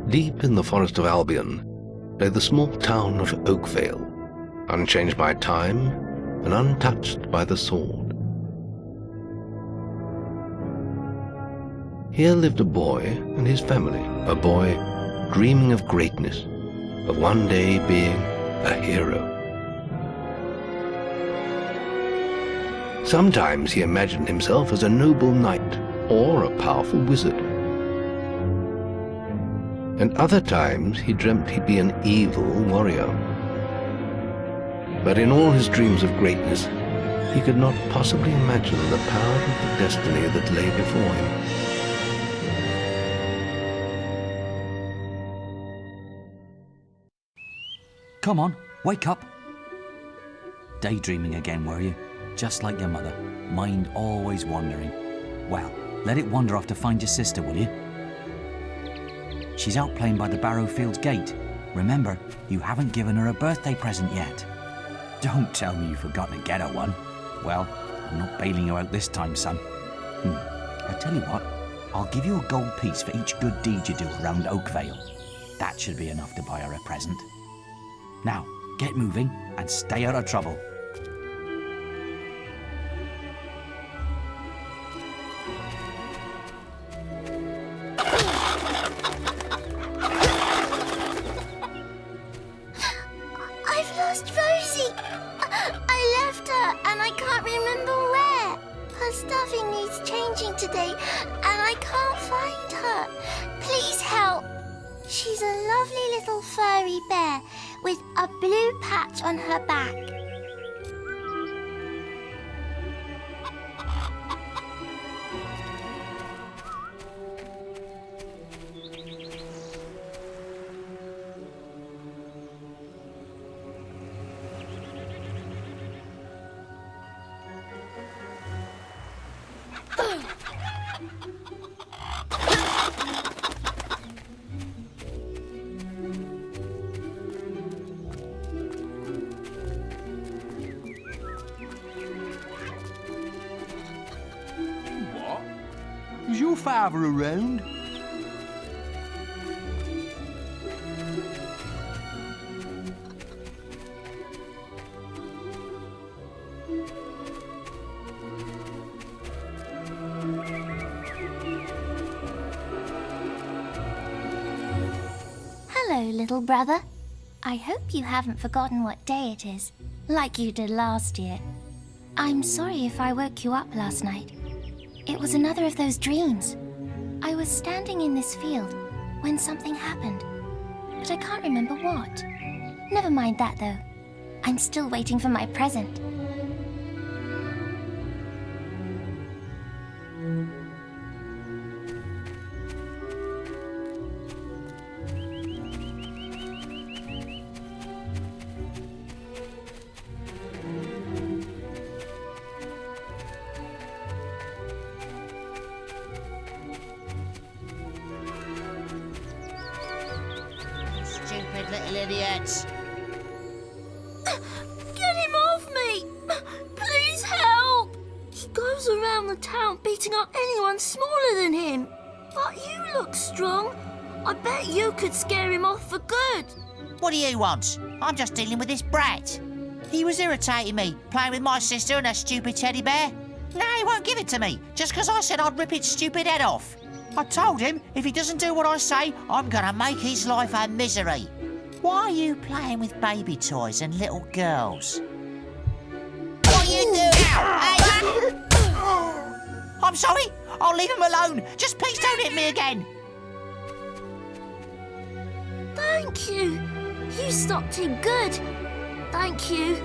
Deep in the forest of Albion lay the small town of Oakvale, unchanged by time and untouched by the sword. Here lived a boy and his family, a boy dreaming of greatness, of one day being a hero. Sometimes he imagined himself as a noble knight or a powerful wizard. And other times he dreamt he'd be an evil warrior. But in all his dreams of greatness, he could not possibly imagine the power of the destiny that lay before him. Come on, wake up. Daydreaming again, were you? Just like your mother, mind always wandering. Well, let it wander off to find your sister, will you? She's out playing by the Barrowfields gate. Remember, you haven't given her a birthday present yet. Don't tell me you've forgotten to get her one. Well, I'm not bailing you out this time, son. I tell you what, I'll give you a gold piece for each good deed you do around Oakvale. That should be enough to buy her a present. Now, get moving and stay out of trouble. I've lost Rosie. I left her and I can't remember where. Her stuffing needs changing today and I can't find her. Please help. She's a lovely little furry bear with a blue patch on her back. Is your father around? Hello, little brother. I hope you haven't forgotten what day it is, like you did last year. I'm sorry if I woke you up last night. It was another of those dreams. I was standing in this field when something happened, but I can't remember what. Never mind that, though. I'm still waiting for my present. Stupid little idiots. Get him off me! Please help! He goes around the town beating up anyone smaller than him. But you look strong. I bet you could scare him off for good. What do you want? I'm just dealing with this brat. He was irritating me, playing with my sister and her stupid teddy bear. Now he won't give it to me, just because I said I'd rip its stupid head off. I told him if he doesn't do what I say, I'm going to make his life a misery. Why are you playing with baby toys and little girls? What are you doing? Hey! I'm sorry. I'll leave him alone. Just please don't hit me again. Thank you. You stopped him good. Thank you.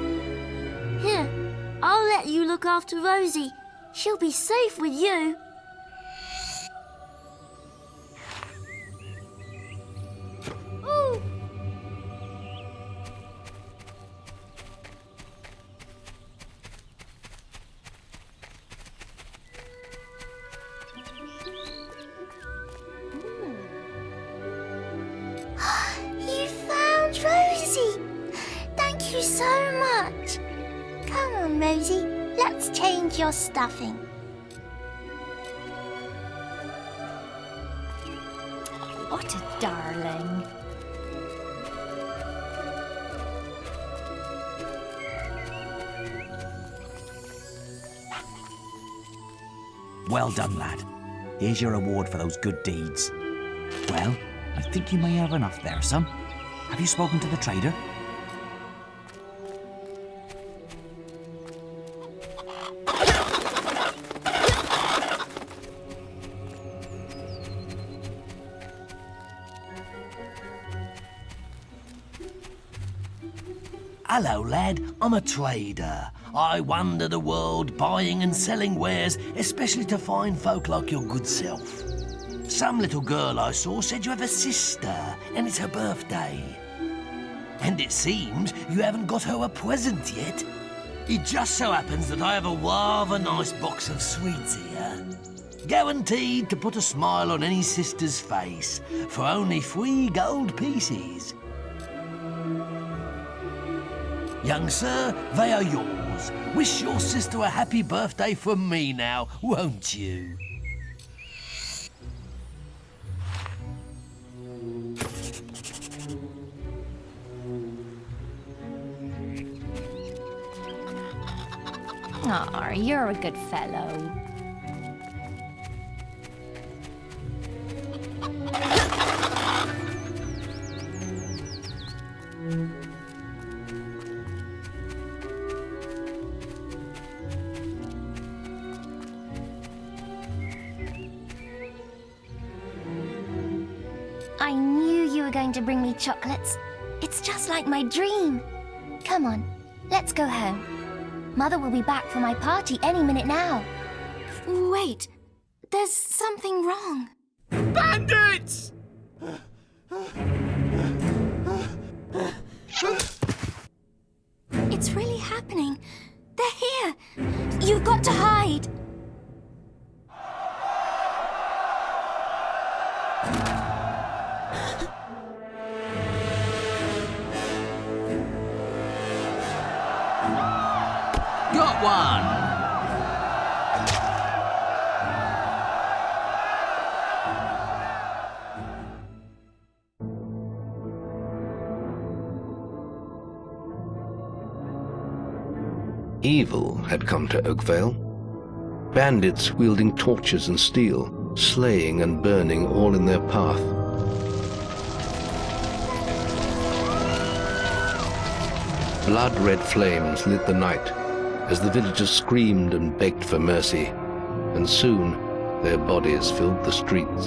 Here, I'll let you look after Rosie. She'll be safe with you. Ooh. You found Rosie! Thank you so much. Come on, Rosie. Let's change your stuffing. What a darling. Well done, lad. Here's your reward for those good deeds. Well, I think you may have enough there, son. Have you spoken to the trader? Hello, lad. I'm a trader. I wander the world buying and selling wares, especially to fine folk like your good self. Some little girl I saw said you have a sister, and it's her birthday. And it seems you haven't got her a present yet. It just so happens that I have a rather nice box of sweets here. Guaranteed to put a smile on any sister's face, for only 3 gold pieces. Young sir, they are yours. Wish your sister a happy birthday from me now, won't you? Aw, you're a good fellow. I knew you were going to bring me chocolates. It's just like my dream. Come on, let's go home. Mother will be back for my party any minute now. Wait, there's something wrong. Bandits! It's really happening. They're here. You've got to hide. Got one! Evil had come to Oakvale. Bandits wielding torches and steel, slaying and burning all in their path. Blood-red flames lit the night as the villagers screamed and begged for mercy, and soon their bodies filled the streets.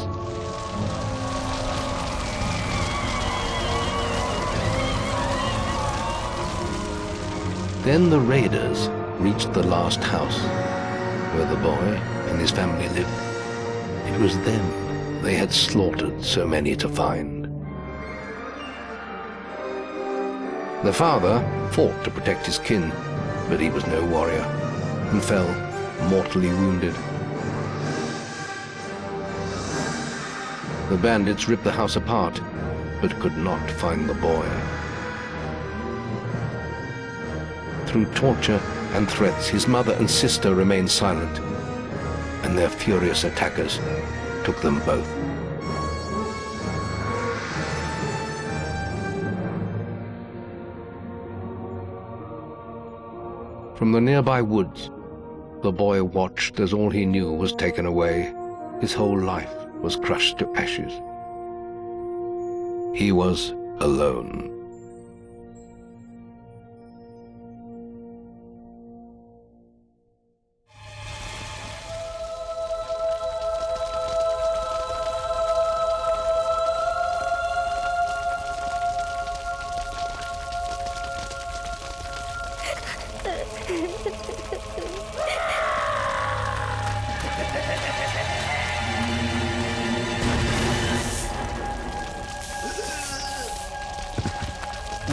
Then the raiders reached the last house, where the boy and his family lived. It was them they had slaughtered so many to find. The father fought to protect his kin, but he was no warrior, and fell mortally wounded. The bandits ripped the house apart, but could not find the boy. Through torture and threats, his mother and sister remained silent, and their furious attackers took them both. From the nearby woods, the boy watched as all he knew was taken away. His whole life was crushed to ashes. He was alone.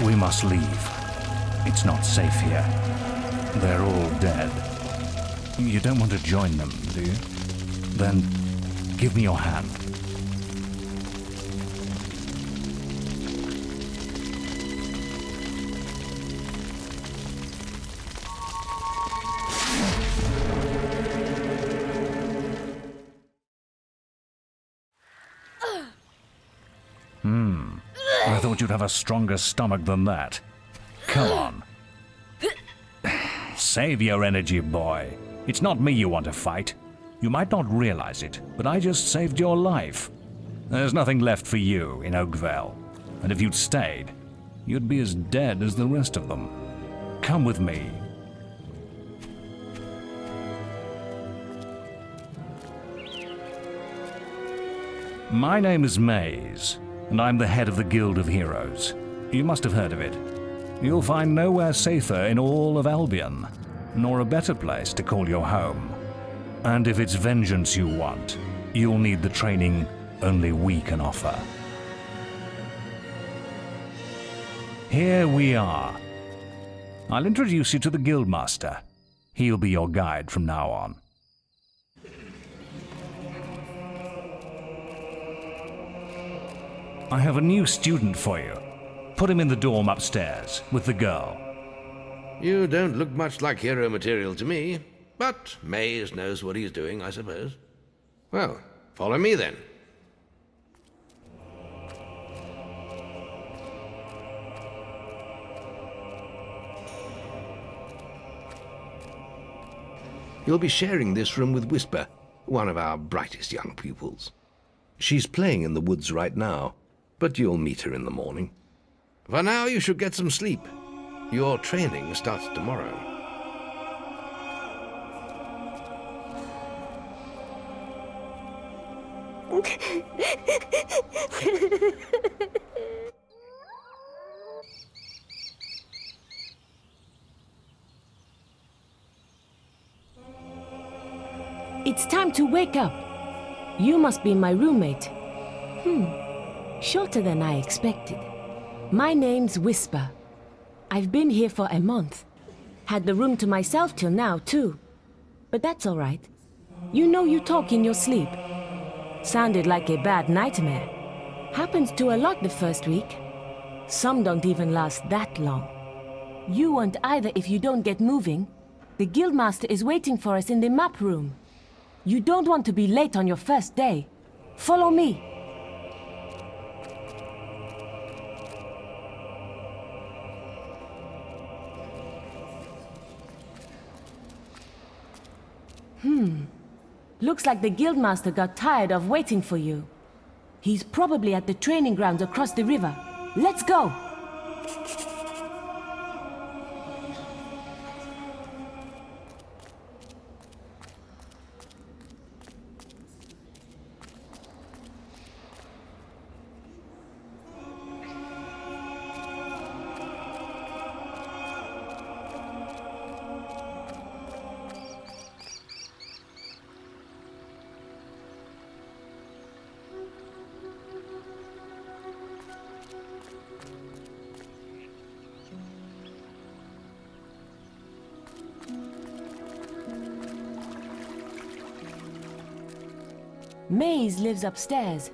We must leave. It's not safe here. They're all dead. You don't want to join them, do you? Then give me your hand. thought you'd have a stronger stomach than that. Come on. Save your energy, boy. It's not me you want to fight. You might not realize it, but I just saved your life. There's nothing left for you in Oakvale. And if you'd stayed, you'd be as dead as the rest of them. Come with me. My name is Maze, and I'm the head of the Guild of Heroes. You must have heard of it. You'll find nowhere safer in all of Albion, nor a better place to call your home. And if it's vengeance you want, you'll need the training only we can offer. Here we are. I'll introduce you to the Guildmaster. He'll be your guide from now on. I have a new student for you. Put him in the dorm upstairs, with the girl. You don't look much like hero material to me, but Maze knows what he's doing, I suppose. Well, follow me then. You'll be sharing this room with Whisper, one of our brightest young pupils. She's playing in the woods right now, but you'll meet her in the morning. For now, you should get some sleep. Your training starts tomorrow. It's time to wake up. You must be my roommate. Shorter than I expected. My name's Whisper. I've been here for a month. Had the room to myself till now, too. But that's all right. You know you talk in your sleep. Sounded like a bad nightmare. Happens to a lot the first week. Some don't even last that long. You won't either if you don't get moving. The Guildmaster is waiting for us in the map room. You don't want to be late on your first day. Follow me. Looks like the Guildmaster got tired of waiting for you. He's probably at the training grounds across the river. Let's go! Maze lives upstairs.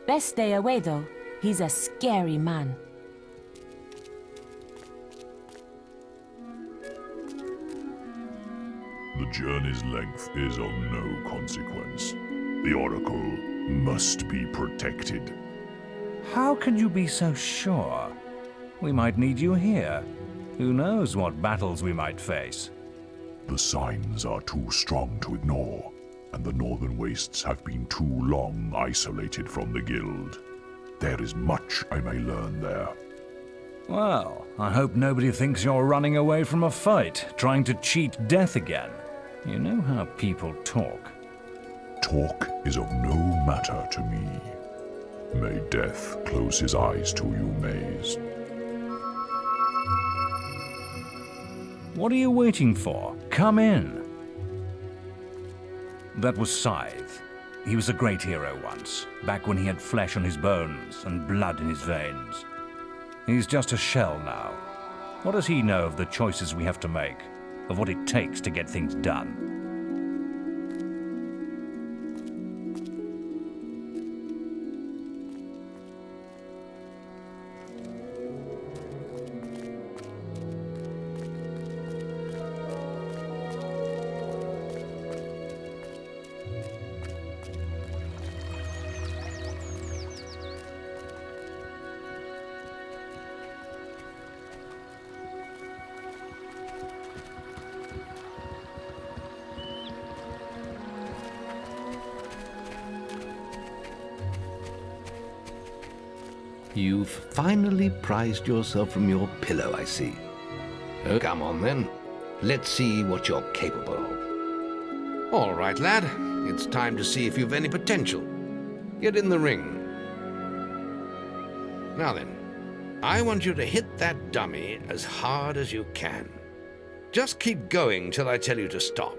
Best stay away, though. He's a scary man. The journey's length is of no consequence. The Oracle must be protected. How can you be so sure? We might need you here. Who knows what battles we might face? The signs are too strong to ignore, and the Northern Wastes have been too long isolated from the Guild. There is much I may learn there. Well, I hope nobody thinks you're running away from a fight, trying to cheat death again. You know how people talk. Talk is of no matter to me. May death close his eyes to you, Maze. What are you waiting for? Come in. That was Scythe. He was a great hero once, back when he had flesh on his bones and blood in his veins. He's just a shell now. What does he know of the choices we have to make, of what it takes to get things done? You've finally prized yourself from your pillow, I see. Oh, come on then. Let's see what you're capable of. All right, lad. It's time to see if you've any potential. Get in the ring. Now then, I want you to hit that dummy as hard as you can. Just keep going till I tell you to stop.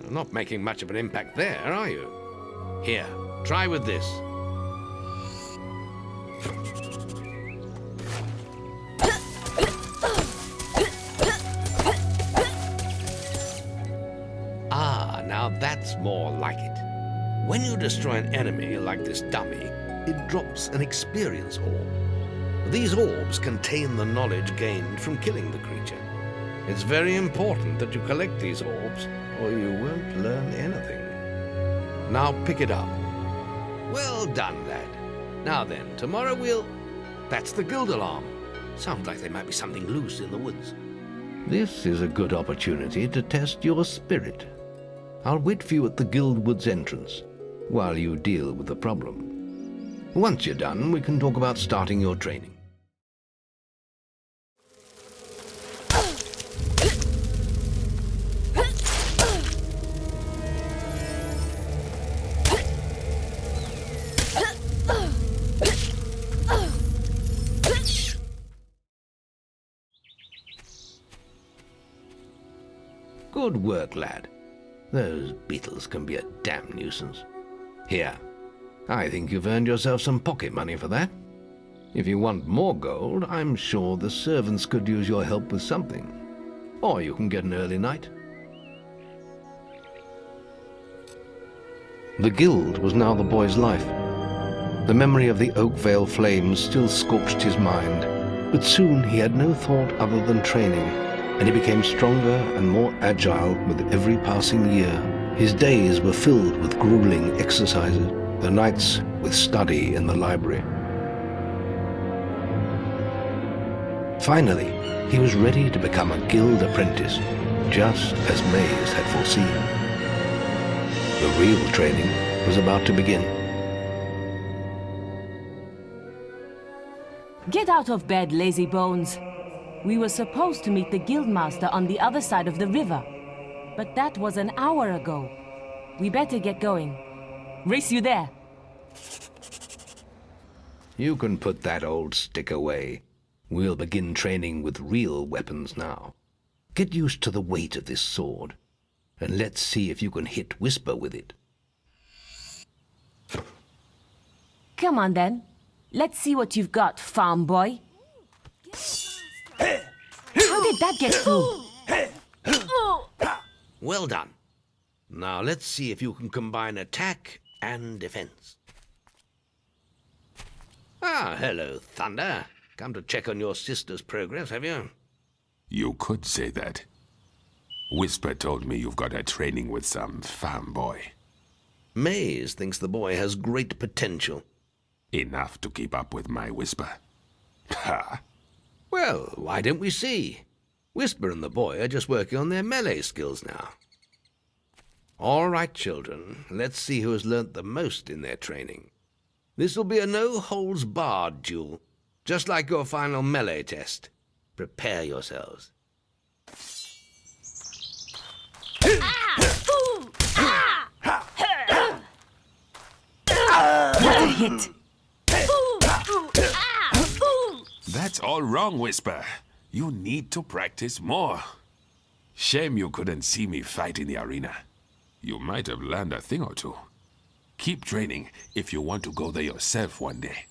You're not making much of an impact there, are you? Here, try with this. Ah, now that's more like it. When you destroy an enemy like this dummy, it drops an experience orb. These orbs contain the knowledge gained from killing the creature. It's very important that you collect these orbs, or you won't learn anything. Now pick it up. Well done, lad. Now then, tomorrow we'll... That's the guild alarm. Sounds like there might be something loose in the woods. This is a good opportunity to test your spirit. I'll wait for you at the guild woods entrance, while you deal with the problem. Once you're done, we can talk about starting your training. Good work, lad. Those beetles can be a damn nuisance. Here, I think you've earned yourself some pocket money for that. If you want more gold, I'm sure the servants could use your help with something. Or you can get an early night. The guild was now the boy's life. The memory of the Oakvale flames still scorched his mind, but soon he had no thought other than training, and he became stronger and more agile with every passing year. His days were filled with grueling exercises, the nights with study in the library. Finally, he was ready to become a guild apprentice, just as Maze had foreseen. The real training was about to begin. Get out of bed, lazy bones. We were supposed to meet the guildmaster on the other side of the river, but that was an hour ago. We better get going. Race you there. You can put that old stick away. We'll begin training with real weapons now. Get used to the weight of this sword, and let's see if you can hit Whisper with it. Come on then. Let's see what you've got, farm boy. How did that get through? Well done. Now let's see if you can combine attack and defense. Ah, hello, Thunder. Come to check on your sister's progress, have you? You could say that. Whisper told me you've got her training with some farm boy. Maze thinks the boy has great potential. Enough to keep up with my Whisper. Ha! Well, why don't we see? Whisper and the boy are just working on their melee skills now. All right, children, let's see who has learnt the most in their training. This'll be a no-holds-barred duel, just like your final melee test. Prepare yourselves. What a hit! That's all wrong, Whisper. You need to practice more. Shame you couldn't see me fight in the arena. You might have learned a thing or two. Keep training if you want to go there yourself one day.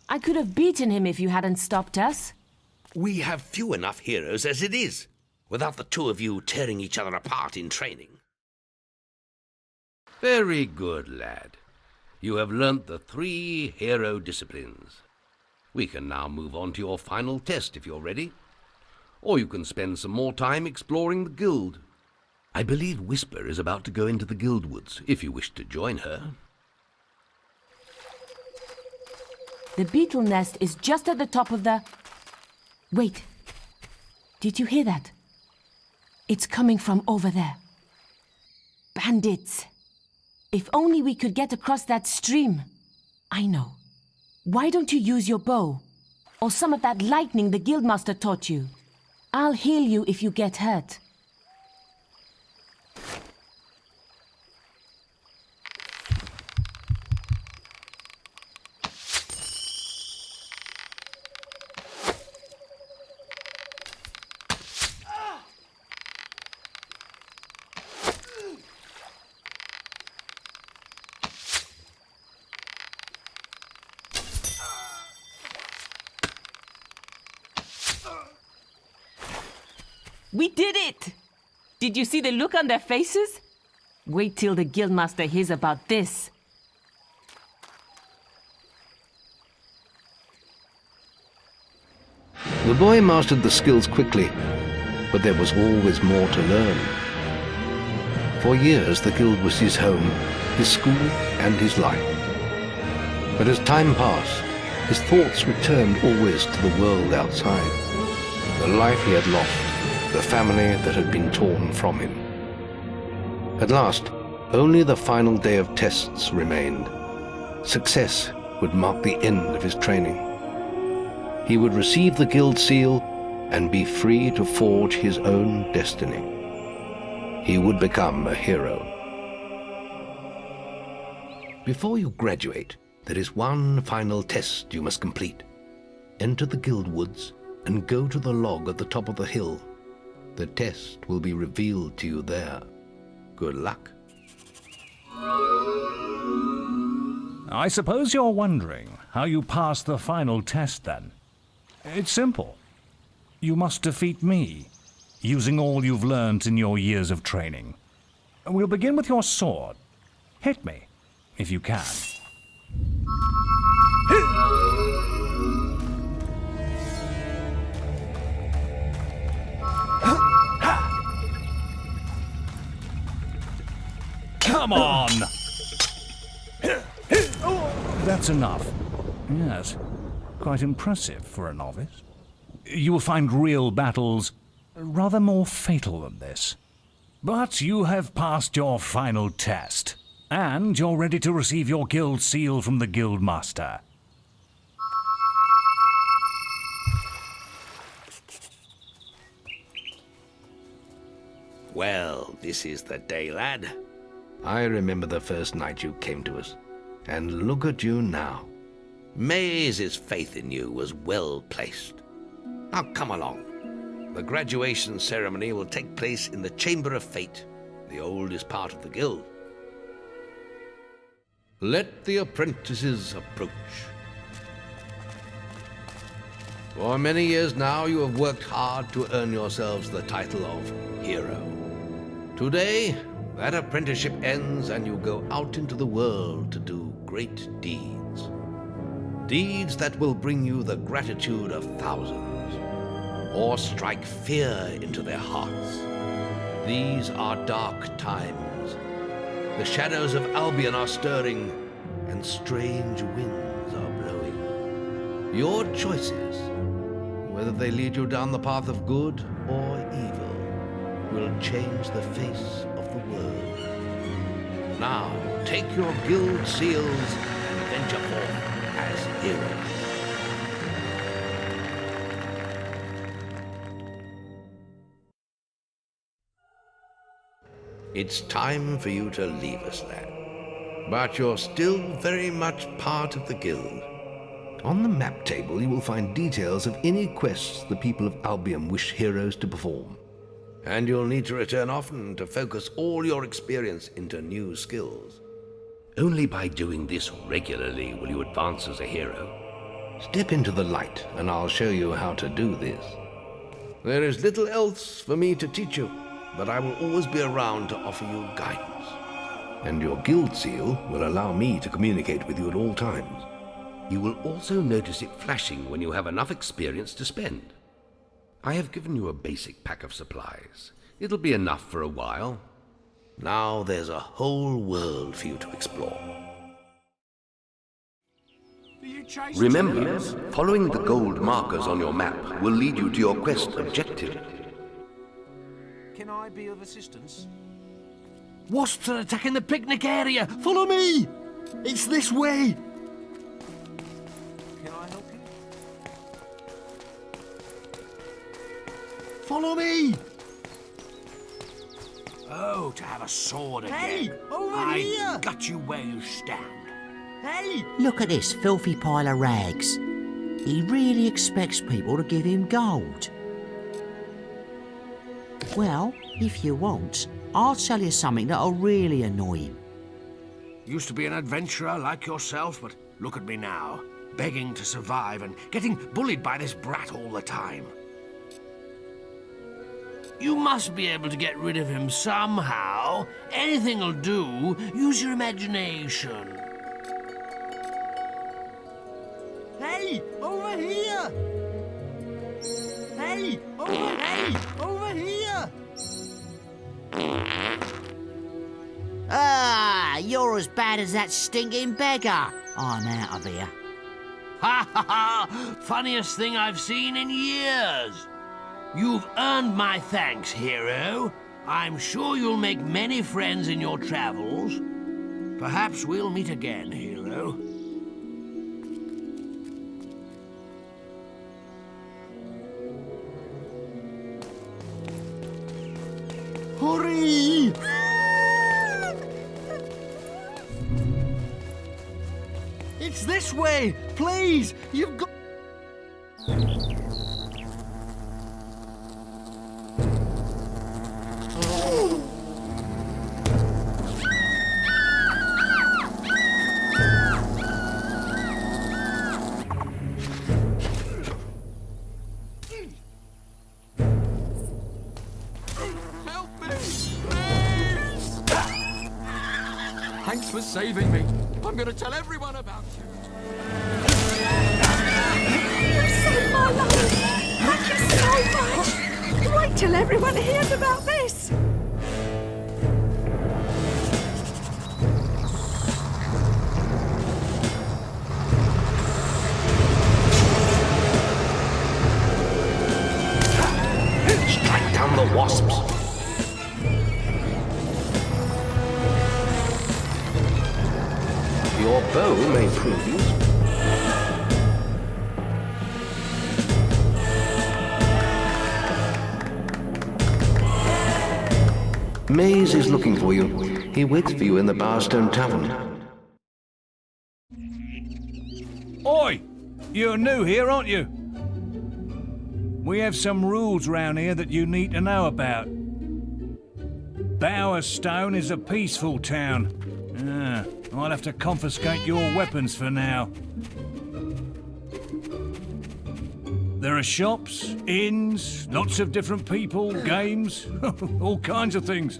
I could have beaten him if you hadn't stopped us. We have few enough heroes as it is, without the two of you tearing each other apart in training. Very good, lad. You have learnt the 3 hero disciplines. We can now move on to your final test if you're ready. Or you can spend some more time exploring the guild. I believe Whisper is about to go into the guild woods, if you wish to join her. The beetle nest is just at the top of the... Wait. Did you hear that? It's coming from over there. Bandits. If only we could get across that stream. I know. Why don't you use your bow? Or some of that lightning the Guildmaster taught you? I'll heal you if you get hurt. We did it! Did you see the look on their faces? Wait till the Guildmaster hears about this. The boy mastered the skills quickly, but there was always more to learn. For years, the guild was his home, his school, and his life. But as time passed, his thoughts returned always to the world outside, the life he had lost, the family that had been torn from him. At last, only the final day of tests remained. Success would mark the end of his training. He would receive the guild seal and be free to forge his own destiny. He would become a hero. Before you graduate, there is one final test you must complete. Enter the guild woods and go to the log at the top of the hill. The test will be revealed to you there. Good luck. I suppose you're wondering how you pass the final test then. It's simple. You must defeat me, using all you've learned in your years of training. We'll begin with your sword. Hit me, if you can. Come on! That's enough. Yes, quite impressive for a novice. You will find real battles rather more fatal than this. But you have passed your final test, and you're ready to receive your guild seal from the Guildmaster. Well, this is the day, lad. I remember the first night you came to us, and look at you now. Maze's faith in you was well placed. Now come along. The graduation ceremony will take place in the Chamber of Fate, the oldest part of the guild. Let the apprentices approach. For many years now you have worked hard to earn yourselves the title of hero. Today, that apprenticeship ends and you go out into the world to do great deeds. Deeds that will bring you the gratitude of thousands, or strike fear into their hearts. These are dark times. The shadows of Albion are stirring, and strange winds are blowing. Your choices, whether they lead you down the path of good or evil, will change the face of the world. Now, take your guild seals and venture forth as heroes. It's time for you to leave us, lad. But you're still very much part of the guild. On the map table, you will find details of any quests the people of Albion wish heroes to perform. And you'll need to return often to focus all your experience into new skills. Only by doing this regularly will you advance as a hero. Step into the light, and I'll show you how to do this. There is little else for me to teach you, but I will always be around to offer you guidance. And your guild seal will allow me to communicate with you at all times. You will also notice it flashing when you have enough experience to spend. I have given you a basic pack of supplies. It'll be enough for a while. Now there's a whole world for you to explore. Remember, following the gold markers on your map will lead you to your quest objective. Can I be of assistance? Wasps are attacking the picnic area! Follow me! It's this way! Can I help you? Follow me! Oh, to have a sword again. Hey, over here! I got you where you stand. Hey! Look at this filthy pile of rags. He really expects people to give him gold. Well, if you want, I'll tell you something that'll really annoy him. Used to be an adventurer like yourself, but look at me now. Begging to survive and getting bullied by this brat all the time. You must be able to get rid of him somehow. Anything'll do. Use your imagination. Hey, over here! Hey, over here! Ah, you're as bad as that stinking beggar. I'm out of here. Ha ha ha! Funniest thing I've seen in years. You've earned my thanks, hero. I'm sure you'll make many friends in your travels. Perhaps we'll meet again, hero. Hurry! It's this way! Please! You've got... Help me! Please! Thanks for saving me. I'm going to tell everyone about you. You saved my life! Thank you so much! Wait till everyone hears about this! Strike down the wasps. Your bow may prove useful. Maze is looking for you. He waits for you in the Barstone Tavern. Oi! You're new here, aren't you? We have some rules round here that you need to know about. Bowerstone is a peaceful town. I'll have to confiscate your weapons for now. There are shops, inns, lots of different people, games, all kinds of things.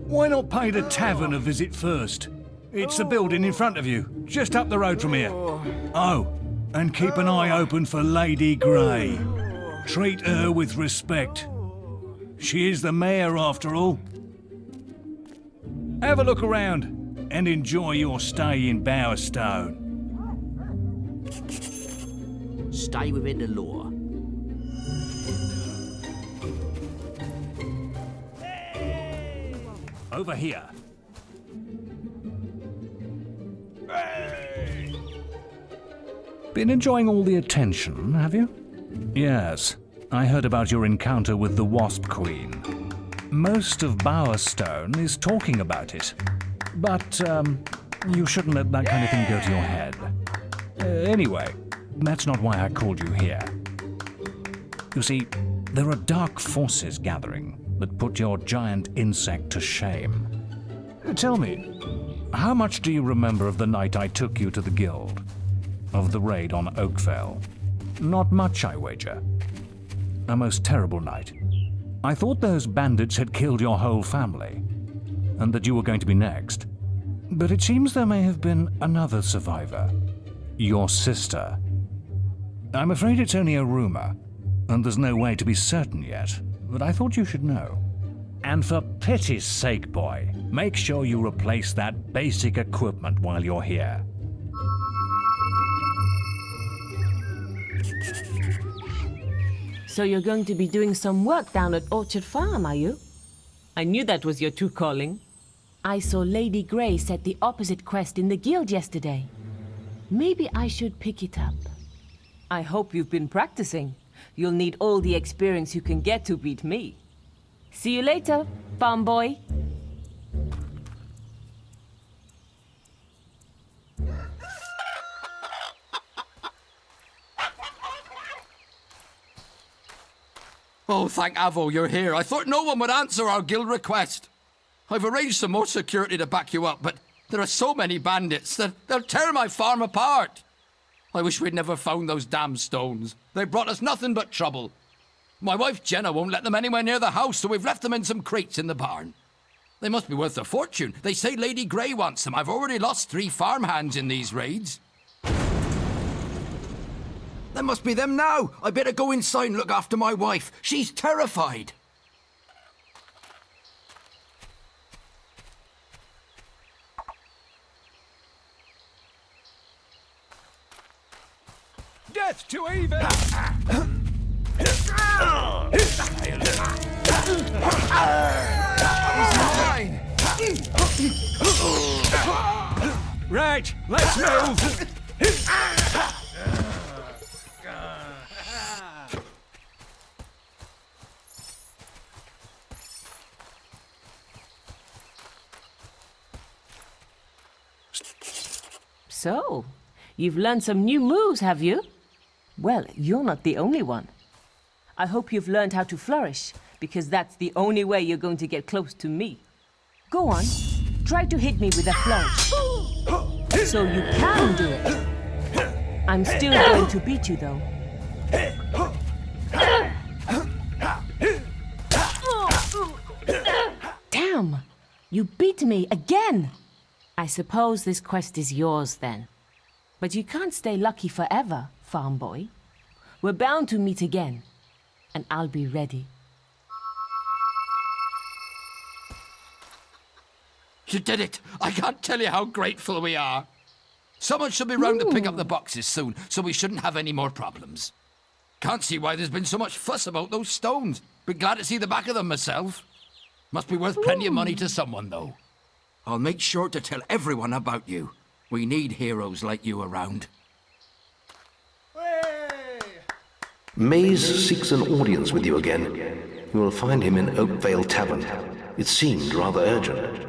Why not pay the tavern a visit first? It's the building in front of you, just up the road from here. Oh, and keep an eye open for Lady Grey. Treat her with respect. She is the mayor, after all. Have a look around and enjoy your stay in Bowerstone. Stay within the law. Over here. Been enjoying all the attention, have you? Yes, I heard about your encounter with the Wasp Queen. Most of Bowerstone is talking about it. But, you shouldn't let that kind of thing go to your head. Anyway, that's not why I called you here. You see, there are dark forces gathering that put your giant insect to shame. Tell me, how much do you remember of the night I took you to the guild? Of the raid on Oakvale? Not much, I wager. A most terrible night. I thought those bandits had killed your whole family, and that you were going to be next. But it seems there may have been another survivor. Your sister. I'm afraid it's only a rumor, and there's no way to be certain yet, but I thought you should know. And for pity's sake, boy, make sure you replace that basic equipment while you're here. So you're going to be doing some work down at Orchard Farm, are you? I knew that was your true calling. I saw Lady Grey set the opposite quest in the guild yesterday. Maybe I should pick it up. I hope you've been practicing. You'll need all the experience you can get to beat me. See you later, farm boy. Oh, thank Avo you're here. I thought no one would answer our guild request. I've arranged some more security to back you up, but there are so many bandits that they'll tear my farm apart. I wish we'd never found those damn stones. They brought us nothing but trouble. My wife Jenna won't let them anywhere near the house, so we've left them in some crates in the barn. They must be worth a fortune. They say Lady Grey wants them. I've already lost 3 farmhands in these raids. That must be them now. I better go inside and look after my wife. She's terrified. Death to evil! Right, let's move! So, you've learned some new moves, have you? Well, you're not the only one. I hope you've learned how to flourish, because that's the only way you're going to get close to me. Go on, try to hit me with a flourish. So you can do it. I'm still going to beat you, though. Damn! You beat me again! I suppose this quest is yours, then. But you can't stay lucky forever, farm boy. We're bound to meet again, and I'll be ready. You did it! I can't tell you how grateful we are. Someone should be round to pick up the boxes soon, so we shouldn't have any more problems. Can't see why there's been so much fuss about those stones. Be glad to see the back of them myself. Must be worth plenty of money to someone, though. I'll make sure to tell everyone about you. We need heroes like you around. Maze seeks an audience with you again. You will find him in Oakvale Tavern. It seemed rather urgent.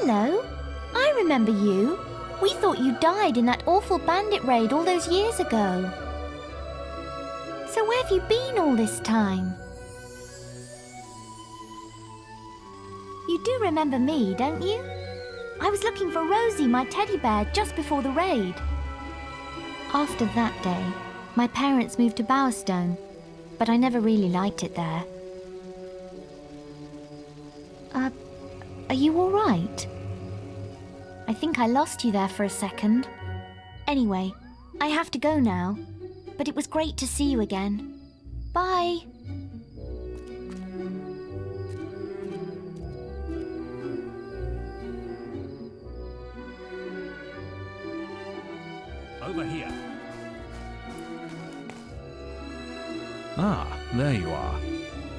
Hello. I remember you. We thought you died in that awful bandit raid all those years ago. So where have you been all this time? You do remember me, don't you? I was looking for Rosie, my teddy bear, just before the raid. After that day, my parents moved to Bowerstone, but I never really liked it there. Are you all right? I think I lost you there for a second. Anyway, I have to go now, but it was great to see you again. Bye! Over here. Ah, there you are.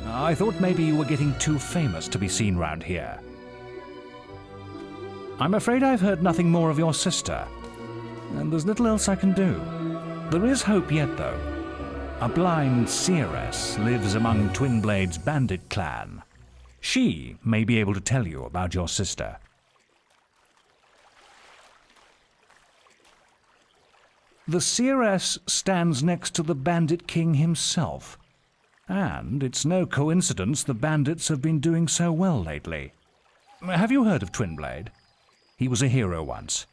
I thought maybe you were getting too famous to be seen round here. I'm afraid I've heard nothing more of your sister, and there's little else I can do. There is hope yet, though. A blind seeress lives among Twinblade's bandit clan. She may be able to tell you about your sister. The seeress stands next to the bandit king himself, and it's no coincidence the bandits have been doing so well lately. Have you heard of Twinblade? He was a hero once.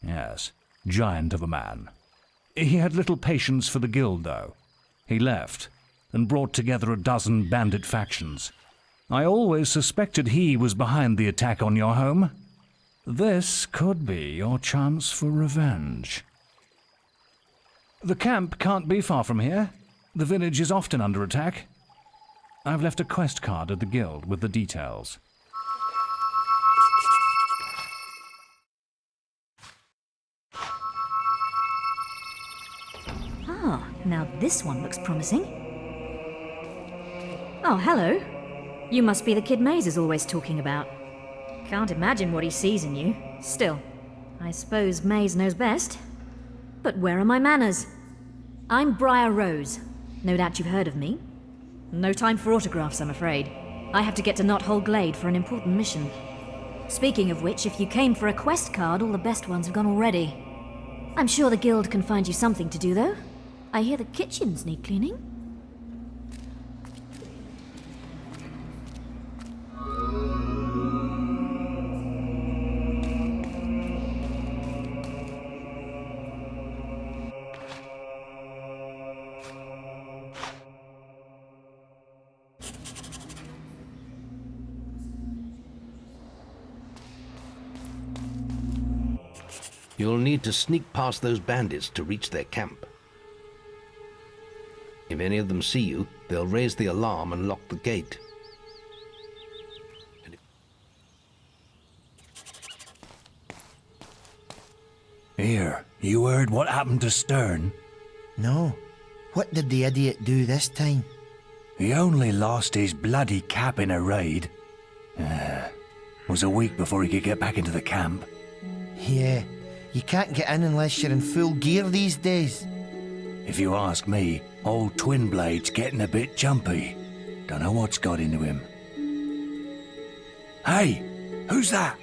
Yes, giant of a man. He had little patience for the guild, though. He left and brought together a dozen bandit factions. I always suspected he was behind the attack on your home. This could be your chance for revenge. The camp can't be far from here. The village is often under attack. I've left a quest card at the guild with the details. Ah, now this one looks promising. Oh, hello. You must be the kid Maze is always talking about. Can't imagine what he sees in you. Still, I suppose Maze knows best. But where are my manners? I'm Briar Rose. No doubt you've heard of me. No time for autographs, I'm afraid. I have to get to Knothole Glade for an important mission. Speaking of which, if you came for a quest card, all the best ones have gone already. I'm sure the guild can find you something to do, though. I hear the kitchens need cleaning. You'll need to sneak past those bandits to reach their camp. If any of them see you, they'll raise the alarm and lock the gate. Here, you heard what happened to Stern? No. What did the idiot do this time? He only lost his bloody cap in a raid. Was a week before he could get back into the camp. Yeah, you can't get in unless you're in full gear these days. If you ask me, old Twin Blade's getting a bit jumpy. Don't know what's got into him. Hey, who's that?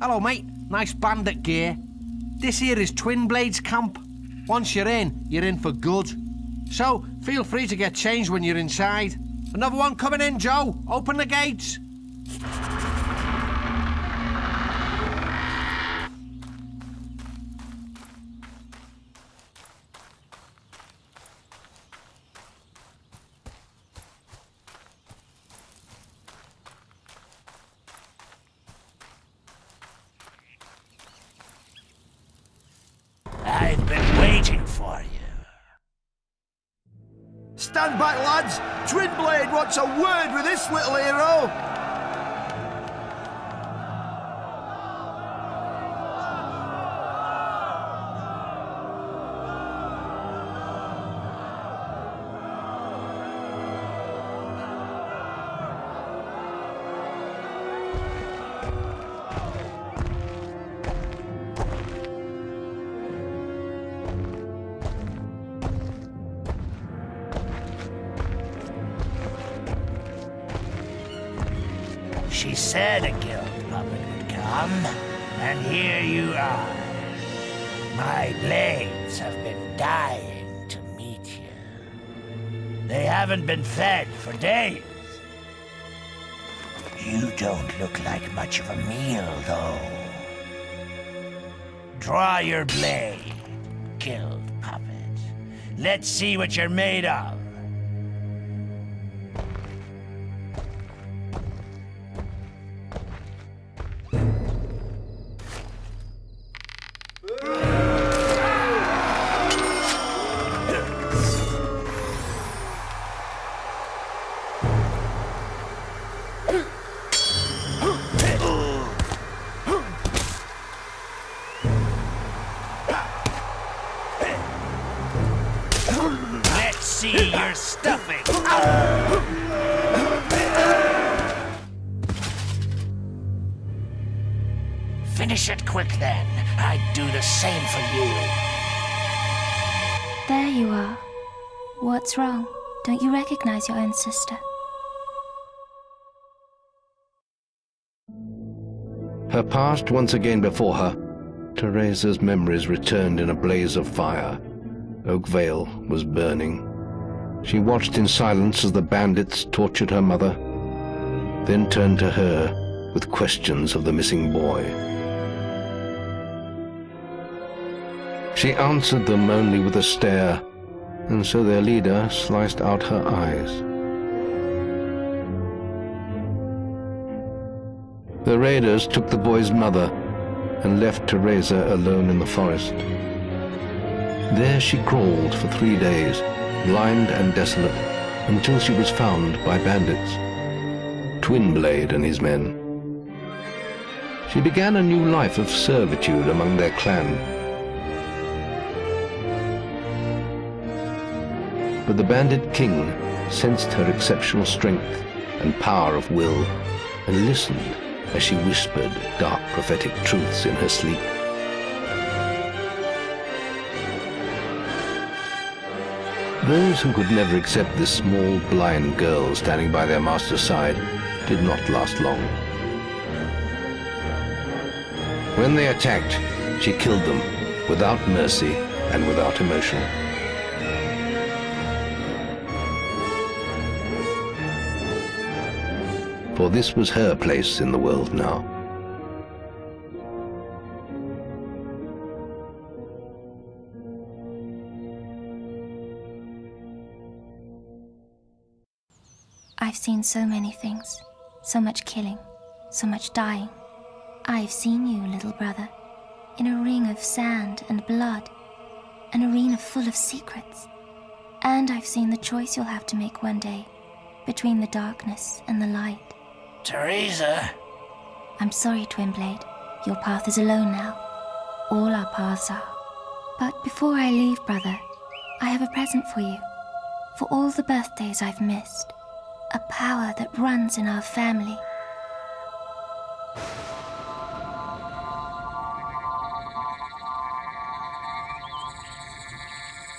Hello, mate. Nice bandit gear. This here is Twin Blade's camp. Once you're in for good. So, feel free to get changed when you're inside. Another one coming in, Joe. Open the gates. I've been waiting for you. Stand back, lads. Twin Blade wants a word with this little hero. She said a guild puppet would come, and here you are. My blades have been dying to meet you. They haven't been fed for days. You don't look like much of a meal, though. Draw your blade, guild puppet. Let's see what you're made of. see your stuffing. Finish it quick then. I'd do the same for you. There you are. What's wrong? Don't you recognize your own sister? Her past once again before her, Teresa's memories returned in a blaze of fire. Oakvale was burning. She watched in silence as the bandits tortured her mother, then turned to her with questions of the missing boy. She answered them only with a stare, and so their leader sliced out her eyes. The raiders took the boy's mother and left Teresa alone in the forest. There she crawled for 3 days, blind and desolate, until she was found by bandits, Twinblade and his men. She began a new life of servitude among their clan. But the bandit king sensed her exceptional strength and power of will, and listened as she whispered dark prophetic truths in her sleep. Those who could never accept this small, blind girl standing by their master's side did not last long. When they attacked, she killed them without mercy and without emotion. For this was her place in the world now. I've seen so many things, so much killing, so much dying. I've seen you, little brother, in a ring of sand and blood, an arena full of secrets. And I've seen the choice you'll have to make one day, between the darkness and the light. Teresa? I'm sorry, Twinblade. Your path is alone now. All our paths are. But before I leave, brother, I have a present for you. For all the birthdays I've missed. A power that runs in our family.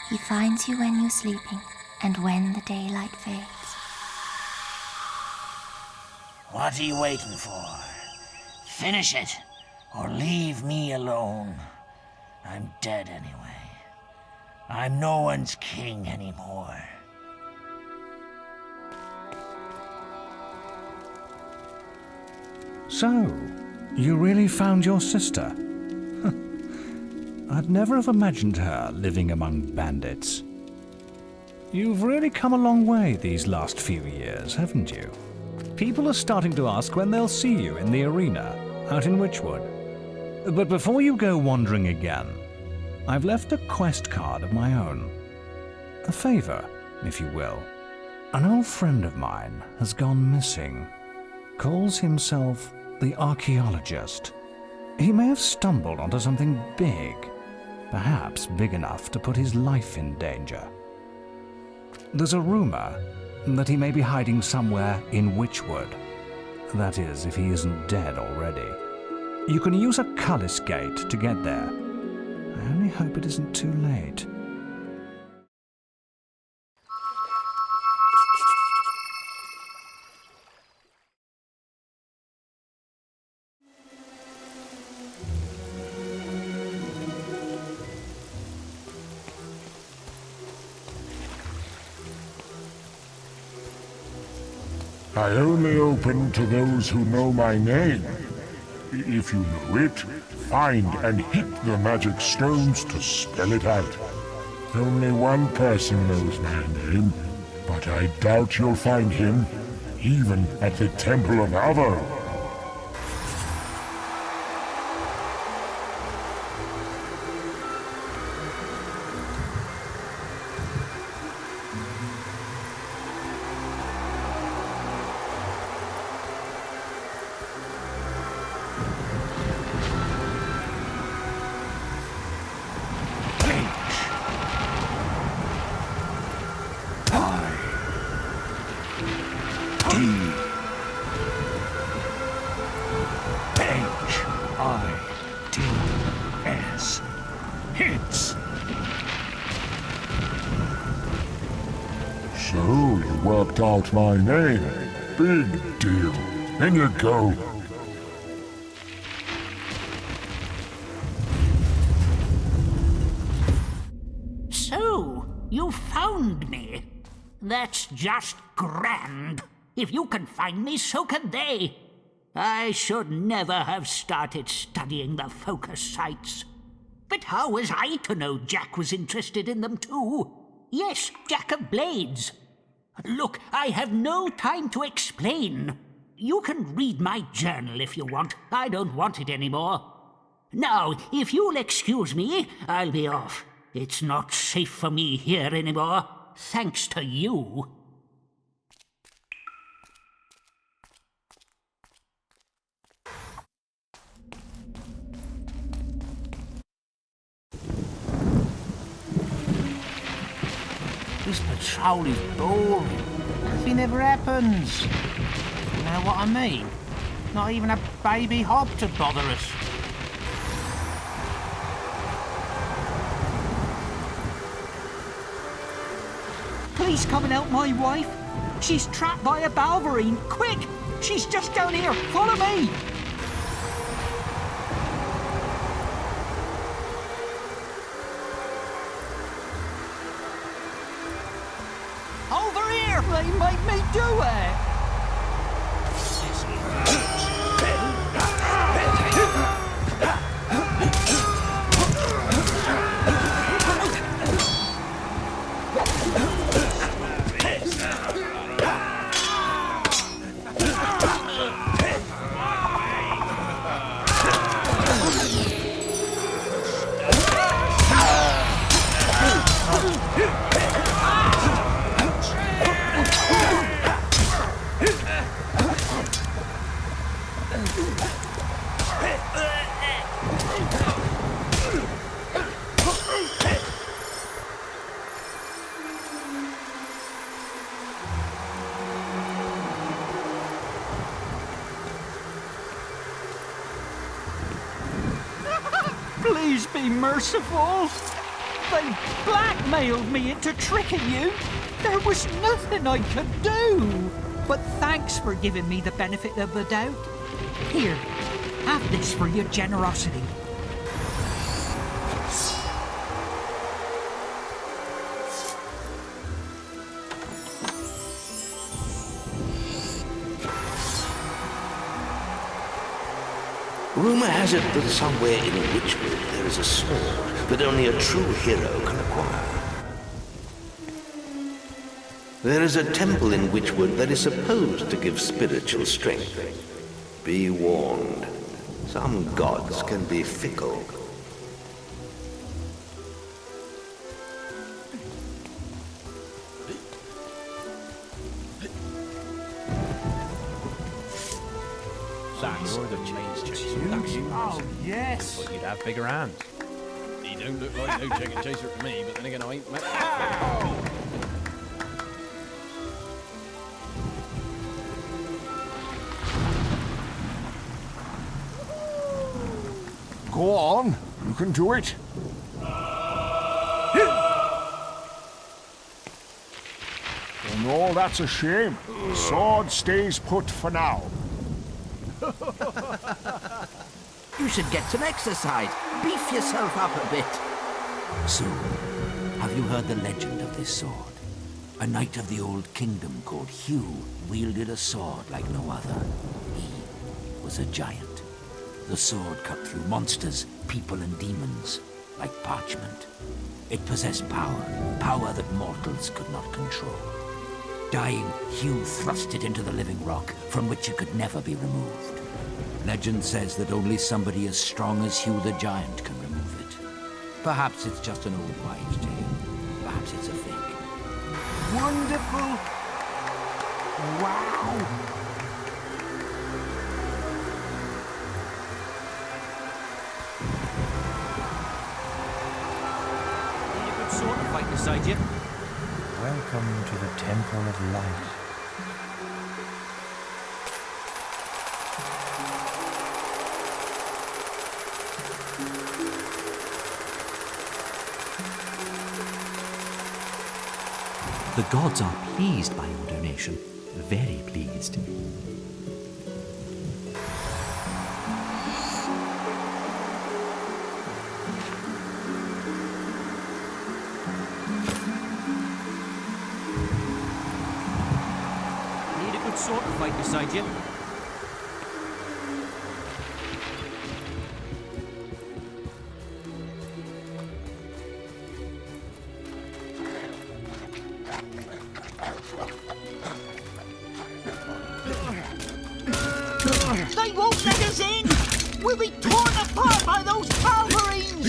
He finds you when you're sleeping and when the daylight fades. What are you waiting for? Finish it, or leave me alone. I'm dead anyway. I'm no one's king anymore. So, you really found your sister? I'd never have imagined her living among bandits. You've really come a long way these last few years, haven't you? People are starting to ask when they'll see you in the arena, out in Witchwood. But before you go wandering again, I've left a quest card of my own. A favor, if you will. An old friend of mine has gone missing. Calls himself the Archaeologist. He may have stumbled onto something big, perhaps big enough to put his life in danger. There's a rumor that he may be hiding somewhere in Witchwood. That is, if he isn't dead already. You can use a Cullis Gate to get there. I only hope it isn't too late. I only open to those who know my name. If you know it, find and hit the magic stones to spell it out. Only one person knows my name, but I doubt you'll find him, even at the Temple of Avo. H-I-T-S. Hits! So you worked out my name. Big deal. In you go. So, you found me. That's just grand. If you can find me, so can they. I should never have started studying the focus sites. But how was I to know Jack was interested in them too? Yes, Jack of Blades. Look, I have no time to explain. You can read my journal if you want. I don't want it anymore. Now, if you'll excuse me, I'll be off. It's not safe for me here anymore, thanks to you. This patrol is boring. Nothing ever happens. You know what I mean? Not even a baby hob to bother us. Please come and help my wife. She's trapped by a Balverine. Quick! She's just down here. Follow me! Over here! They make me do it! Please be merciful. They blackmailed me into tricking you. There was nothing I could do. But thanks for giving me the benefit of the doubt. Here, have this for your generosity. Rumor has it that somewhere in Witchwood there is a sword that only a true hero can acquire. There is a temple in Witchwood that is supposed to give spiritual strength. Be warned, some gods can be fickle. You're the chains chaser. Oh, yes. Thought you'd have bigger hands. He don't look like no chicken chaser to me, but then again, I ain't met. Go on, you can do it. Oh no, that's a shame. The sword stays put for now. You should get some exercise. Beef yourself up a bit. So, have you heard the legend of this sword? A knight of the old kingdom called Hugh wielded a sword like no other. He was a giant. The sword cut through monsters, people and demons, like parchment. It possessed power that mortals could not control. Dying, Hugh thrust it into the living rock, from which it could never be removed. Legend says that only somebody as strong as Hugh the Giant can remove it. Perhaps it's just an old wives' tale. Perhaps it's a fake. Wonderful. Wow. You could sort of fight beside you. Welcome to the Temple of Light. The gods are pleased by your donation. Very pleased. Need a good sword to fight beside you. They won't let us in! We'll be torn apart by those Wolverines!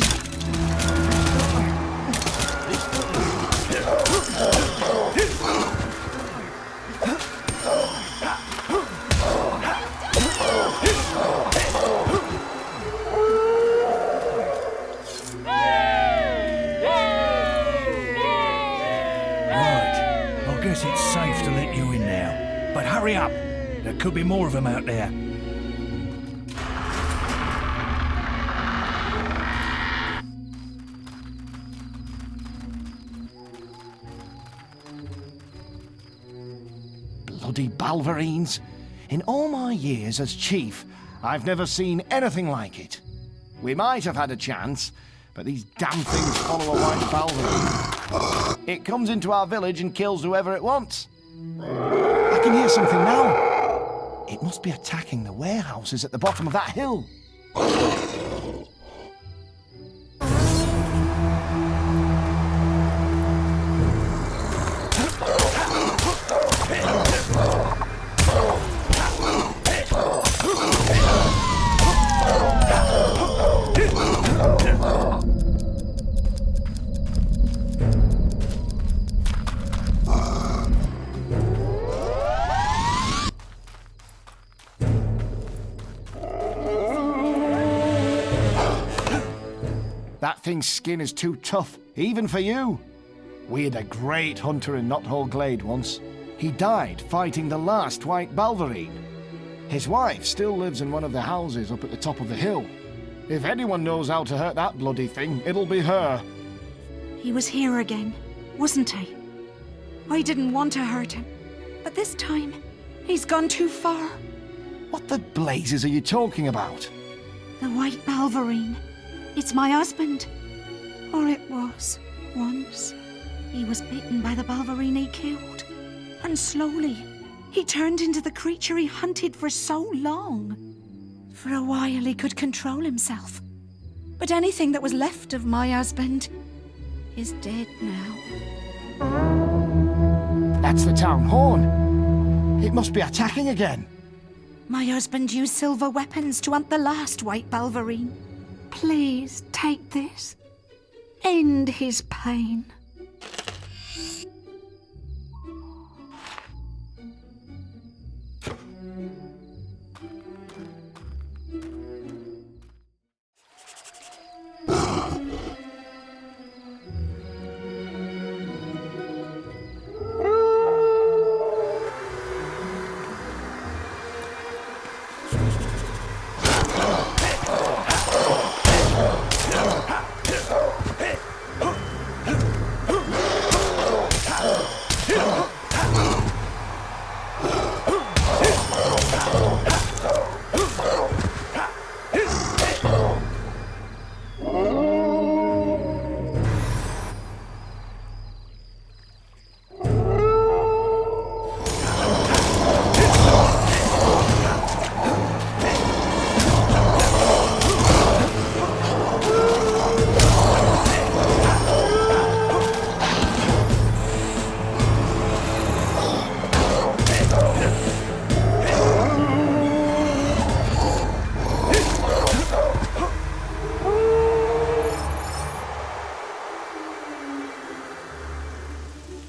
Right, I guess it's safe to let you in now. But hurry up! There could be more of them out there. Bloody Wolverines. In all my years as chief, I've never seen anything like it. We might have had a chance, but these damn things follow a white Wolverine. It comes into our village and kills whoever it wants. I can hear something now. It must be attacking the warehouses at the bottom of that hill. That thing's skin is too tough, even for you. We had a great hunter in Knothole Glade once. He died fighting the last white Wolverine. His wife still lives in one of the houses up at the top of the hill. If anyone knows how to hurt that bloody thing, it'll be her. He was here again, wasn't he? I didn't want to hurt him, but this time, he's gone too far. What the blazes are you talking about? The white Wolverine. It's my husband. Or it was, once. He was bitten by the Wolverine he killed. And slowly, he turned into the creature he hunted for so long. For a while, he could control himself. But anything that was left of my husband is dead now. That's the town horn. It must be attacking again. My husband used silver weapons to hunt the last white Wolverine. Please take this. End his pain.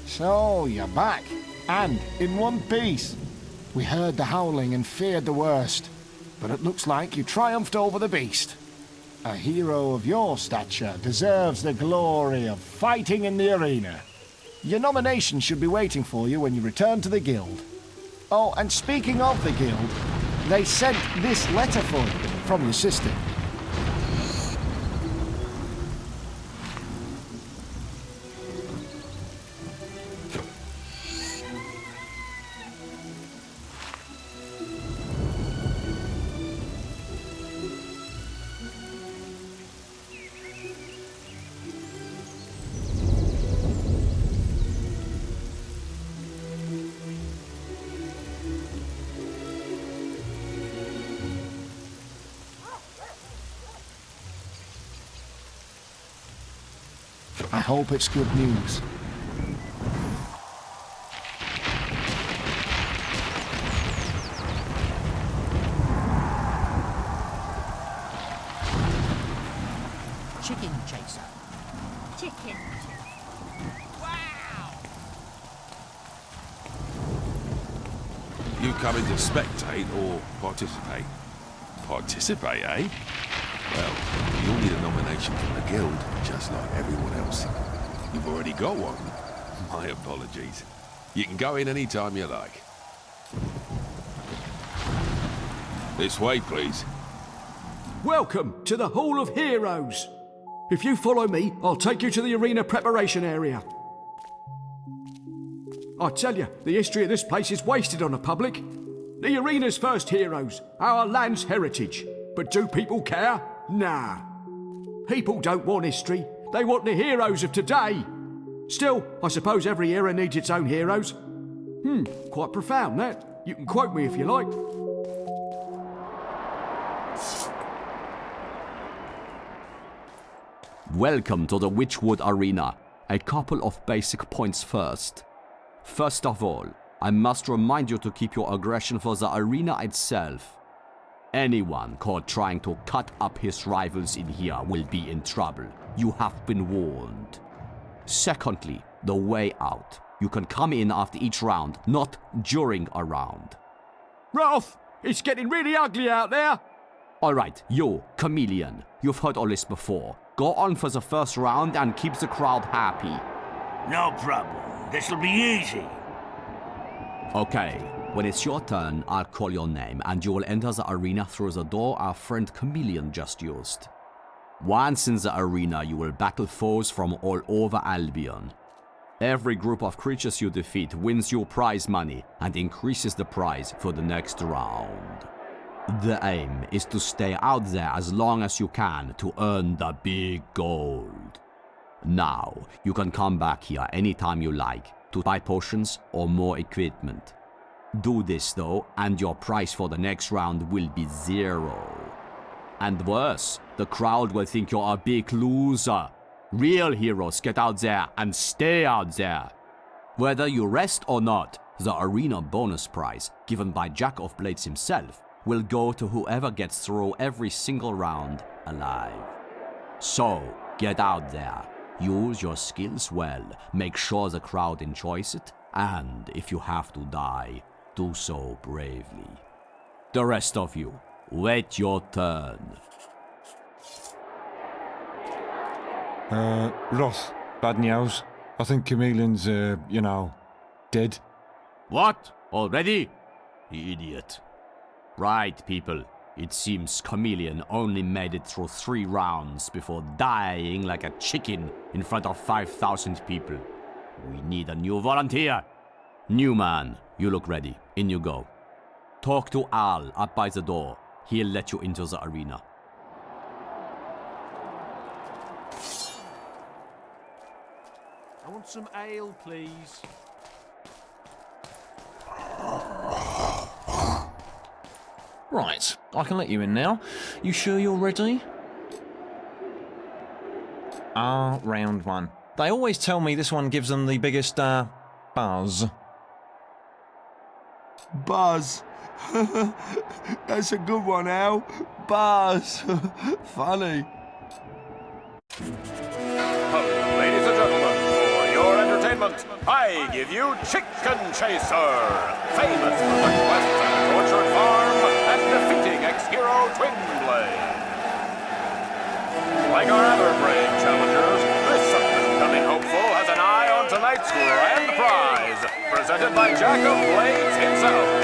So, you're back, and in one piece. We heard the howling and feared the worst, but it looks like you triumphed over the beast. A hero of your stature deserves the glory of fighting in the arena. Your nomination should be waiting for you when you return to the guild. Oh, and speaking of the guild, they sent this letter for you from your sister. I hope it's good news. Chicken chaser. Chicken. You coming to spectate or participate? Participate, eh? Well, you'll need a nomination from the guild, just like everyone else. You've already got one. My apologies. You can go in any time you like. This way, please. Welcome to the Hall of Heroes. If you follow me, I'll take you to the arena preparation area. I tell you, the history of this place is wasted on the public. The arena's first heroes, our land's heritage. But do people care? Nah. People don't want history. They want the heroes of today. Still, I suppose every era needs its own heroes. Quite profound, that. You can quote me if you like. Welcome to the Witchwood Arena. A couple of basic points first. First of all, I must remind you to keep your aggression for the arena itself. Anyone caught trying to cut up his rivals in here will be in trouble. You have been warned. Secondly, the way out. You can come in after each round, not during a round. Ralph, it's getting really ugly out there. Alright, you, Chameleon. You've heard all this before. Go on for the first round and keep the crowd happy. No problem. This'll be easy. Okay, when it's your turn, I'll call your name and you will enter the arena through the door our friend Chameleon just used. Once in the arena, you will battle foes from all over Albion. Every group of creatures you defeat wins you prize money and increases the prize for the next round. The aim is to stay out there as long as you can to earn the big gold. Now, you can come back here anytime you like to buy potions or more equipment. Do this though, and your price for the next round will be 0. And worse, the crowd will think you're a big loser. Real heroes get out there and stay out there. Whether you rest or not, the arena bonus prize, given by Jack of Blades himself, will go to whoever gets through every single round alive. So, get out there. Use your skills well, make sure the crowd enjoys it, and if you have to die, do so bravely. The rest of you, wait your turn. Ross, bad news. I think Chameleon's, dead. What? Already? Idiot. Right, people. It seems Chameleon only made it through 3 rounds before dying like a chicken in front of 5,000 people. We need a new volunteer. New man, you look ready. In you go. Talk to Al up by the door. He'll let you into the arena. I want some ale, please. Right, I can let you in now. You sure you're ready? Round 1. They always tell me this one gives them the biggest, buzz. Buzz. That's a good one, Al. Buzz. Funny. Ladies and gentlemen, for your entertainment, I give you Chicken Chaser, famous for the quests at Orchard Farm and defeating ex-hero Twinblade. Like our other brave challengers, this up-and-coming hopeful has an eye on tonight's grand prize, presented by Jack of Blades himself.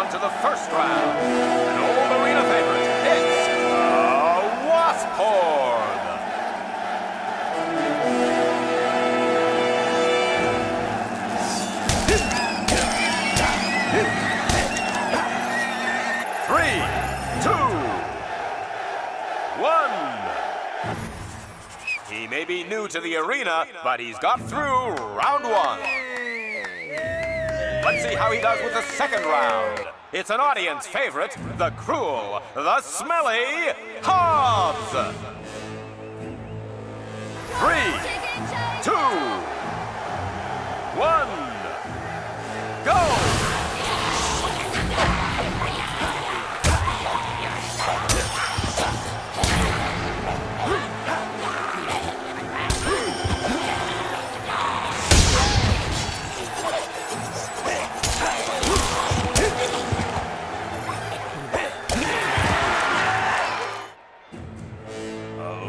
To the first round, an old arena favorite, it's a Wasp Horde. Three, 2, 1. He may be new to the arena, but he's got through round 1. Let's see how he does with the second round. It's an audience favorite, the cruel, the smelly Hobbs. 3, 2, 1, go!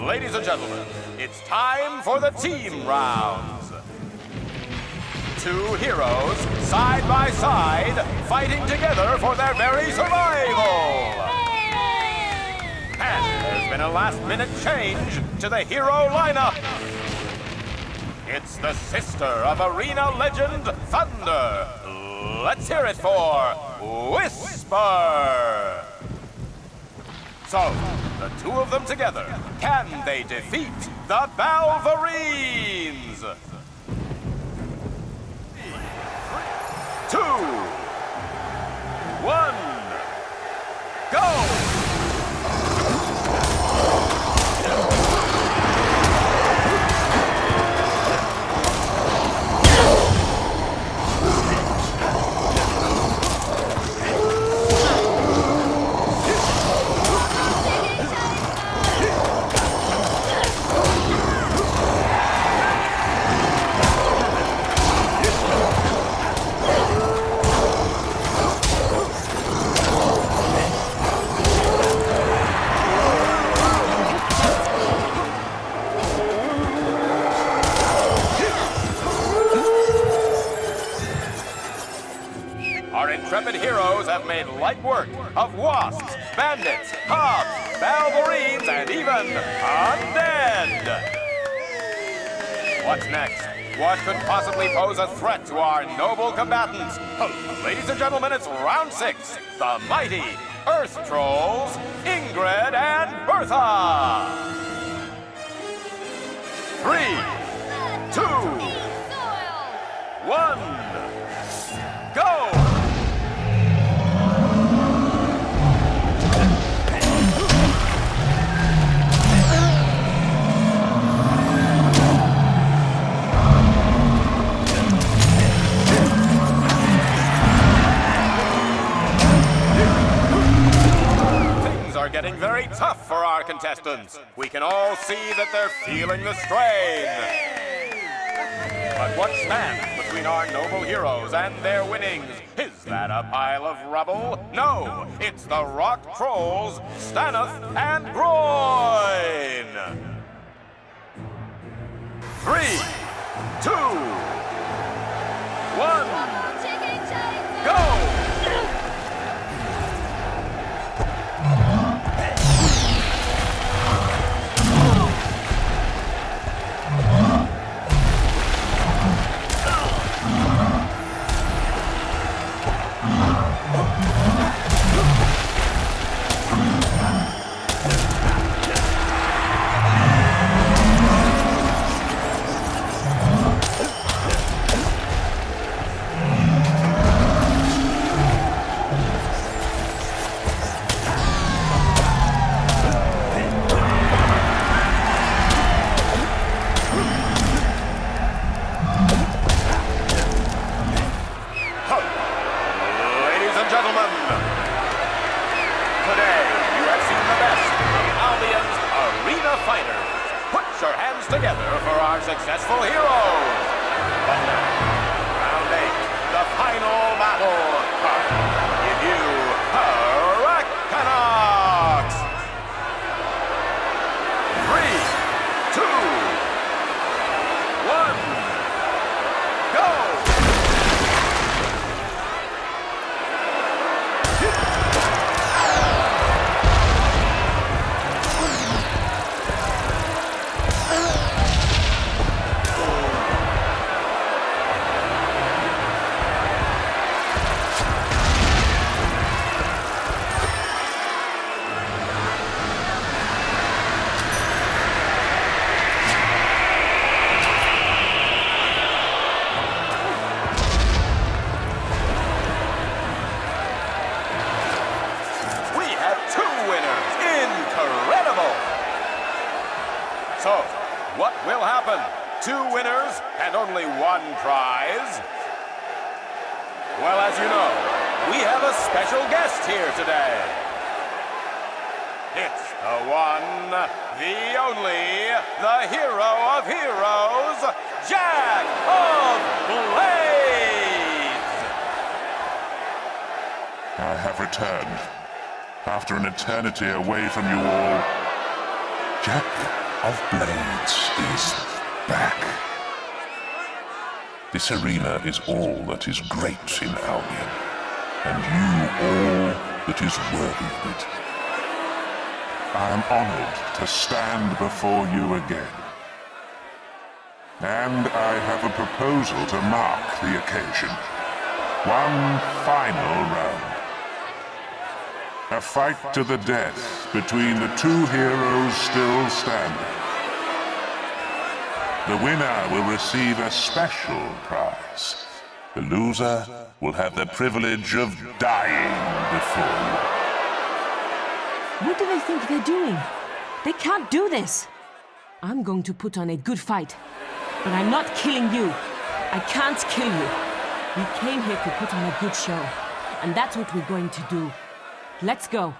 Ladies and gentlemen, it's time for the team rounds. Two heroes, side by side, fighting together for their very survival. And there's been a last-minute change to the hero lineup. It's the sister of arena legend Thunder. Let's hear it for Whisper. So, the two of them together, can they defeat the Balverines? 2, 1, go! Intrepid heroes have made light work of wasps, bandits, hobs, balverines, and even undead. What's next? What could possibly pose a threat to our noble combatants? Ladies and gentlemen, it's round 6. The mighty Earth Trolls, Ingrid and Bertha. 3, 2, 1, go! Are getting very tough for our contestants. We can all see that they're feeling the strain. But what stands between our noble heroes and their winnings? Is that a pile of rubble? No, it's the rock trolls, Staneth and Groin. 3, 2, 1, go! Together for our successful heroes. But now, round 8, the final battle. Give you Hurricanox. 3, 2, 1, go! So, what will happen? 2 winners and only 1 prize? Well, as you know, we have a special guest here today. It's the one, the only, the hero of heroes, Jack of Blades! I have returned. After an eternity away from you all, Jack of Blades is back. This arena is all that is great in Albion, and you all that is worthy of it. I am honored to stand before you again. And I have a proposal to mark the occasion. One final round. A fight to the death between the 2 heroes still standing. The winner will receive a special prize. The loser will have the privilege of dying before you. What do they think they're doing? They can't do this! I'm going to put on a good fight. But I'm not killing you. I can't kill you. We came here to put on a good show. And that's what we're going to do. Let's go.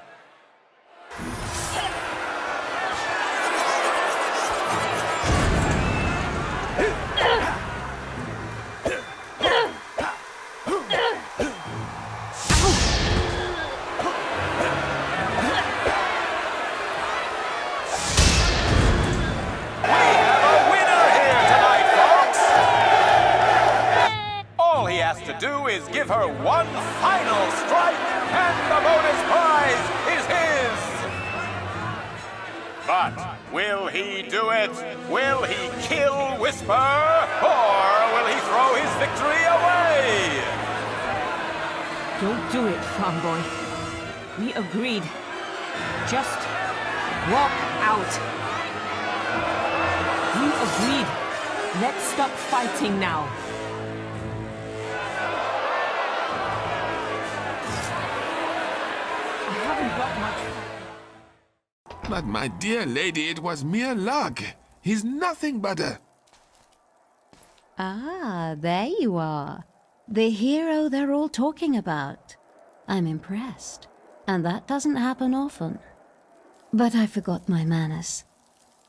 To do is give her 1 final strike, and the bonus prize is his! But will he do it? Will he kill Whisper? Or will he throw his victory away? Don't do it, farm boy. We agreed. Just walk out. We agreed. Let's stop fighting now. But my dear lady, it was mere luck. He's nothing but a... Ah, there you are. The hero they're all talking about. I'm impressed. And that doesn't happen often. But I forgot my manners.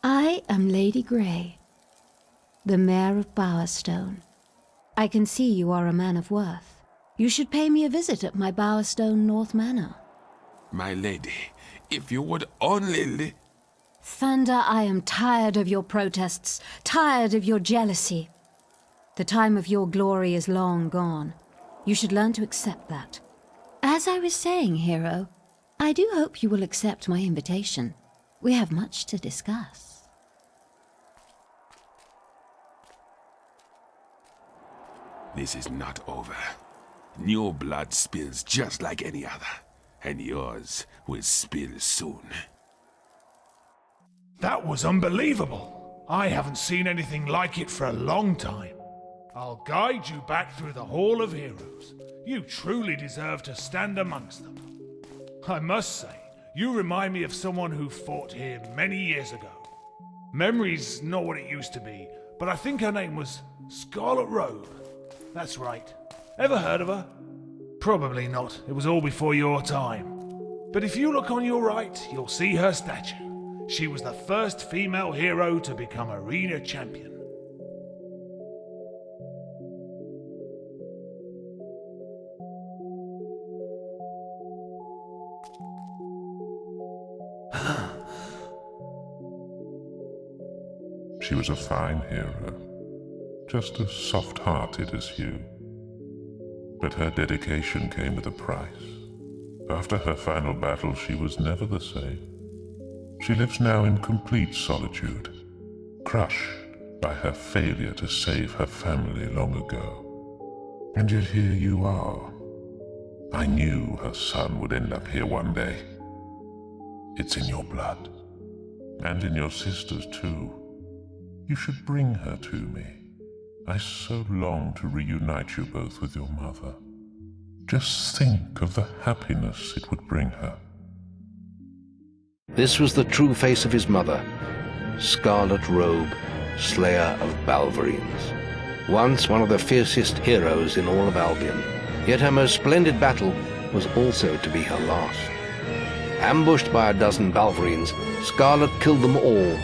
I am Lady Grey, the Mayor of Bowerstone. I can see you are a man of worth. You should pay me a visit at my Bowerstone North Manor. My lady, if you would only Thunder, I am tired of your protests, tired of your jealousy. The time of your glory is long gone. You should learn to accept that. As I was saying, hero, I do hope you will accept my invitation. We have much to discuss. This is not over. New blood spills just like any other. And yours will spill soon. That was unbelievable. I haven't seen anything like it for a long time. I'll guide you back through the Hall of Heroes. You truly deserve to stand amongst them. I must say, you remind me of someone who fought here many years ago. Memory's not what it used to be, but I think her name was Scarlet Robe. That's right. Ever heard of her? Probably not. It was all before your time. But if you look on your right, you'll see her statue. She was the first female hero to become arena champion. She was a fine hero, just as soft-hearted as you. But her dedication came with a price. After her final battle, she was never the same. She lives now in complete solitude, crushed by her failure to save her family long ago. And yet here you are. I knew her son would end up here one day. It's in your blood, and in your sister's too. You should bring her to me. I so long to reunite you both with your mother. Just think of the happiness it would bring her. This was the true face of his mother, Scarlet Robe, Slayer of Balverines. Once one of the fiercest heroes in all of Albion, yet her most splendid battle was also to be her last. Ambushed by a dozen Balverines, Scarlet killed them all,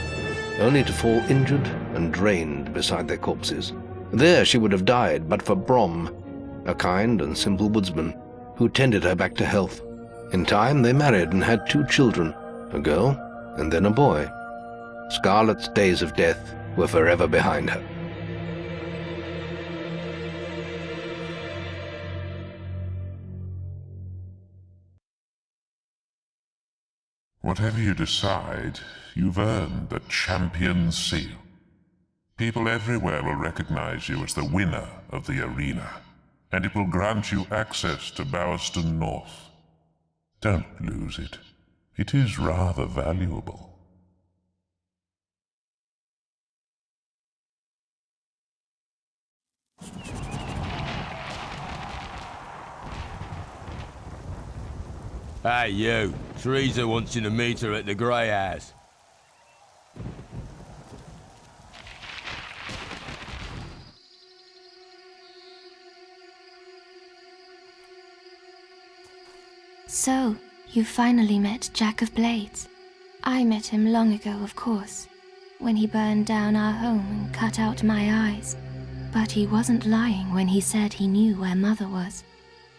only to fall injured and drained beside their corpses. There she would have died but for Brom, a kind and simple woodsman, who tended her back to health. In time they married and had 2 children, a girl and then a boy. Scarlet's days of death were forever behind her. Whatever you decide, you've earned the Champion Seal. People everywhere will recognize you as the winner of the arena, and it will grant you access to Bowerston North. Don't lose it. It is rather valuable. Hey, you. Teresa wants you to meet her at the Grey House. So, you finally met Jack of Blades. I met him long ago, of course, when he burned down our home and cut out my eyes. But he wasn't lying when he said he knew where Mother was.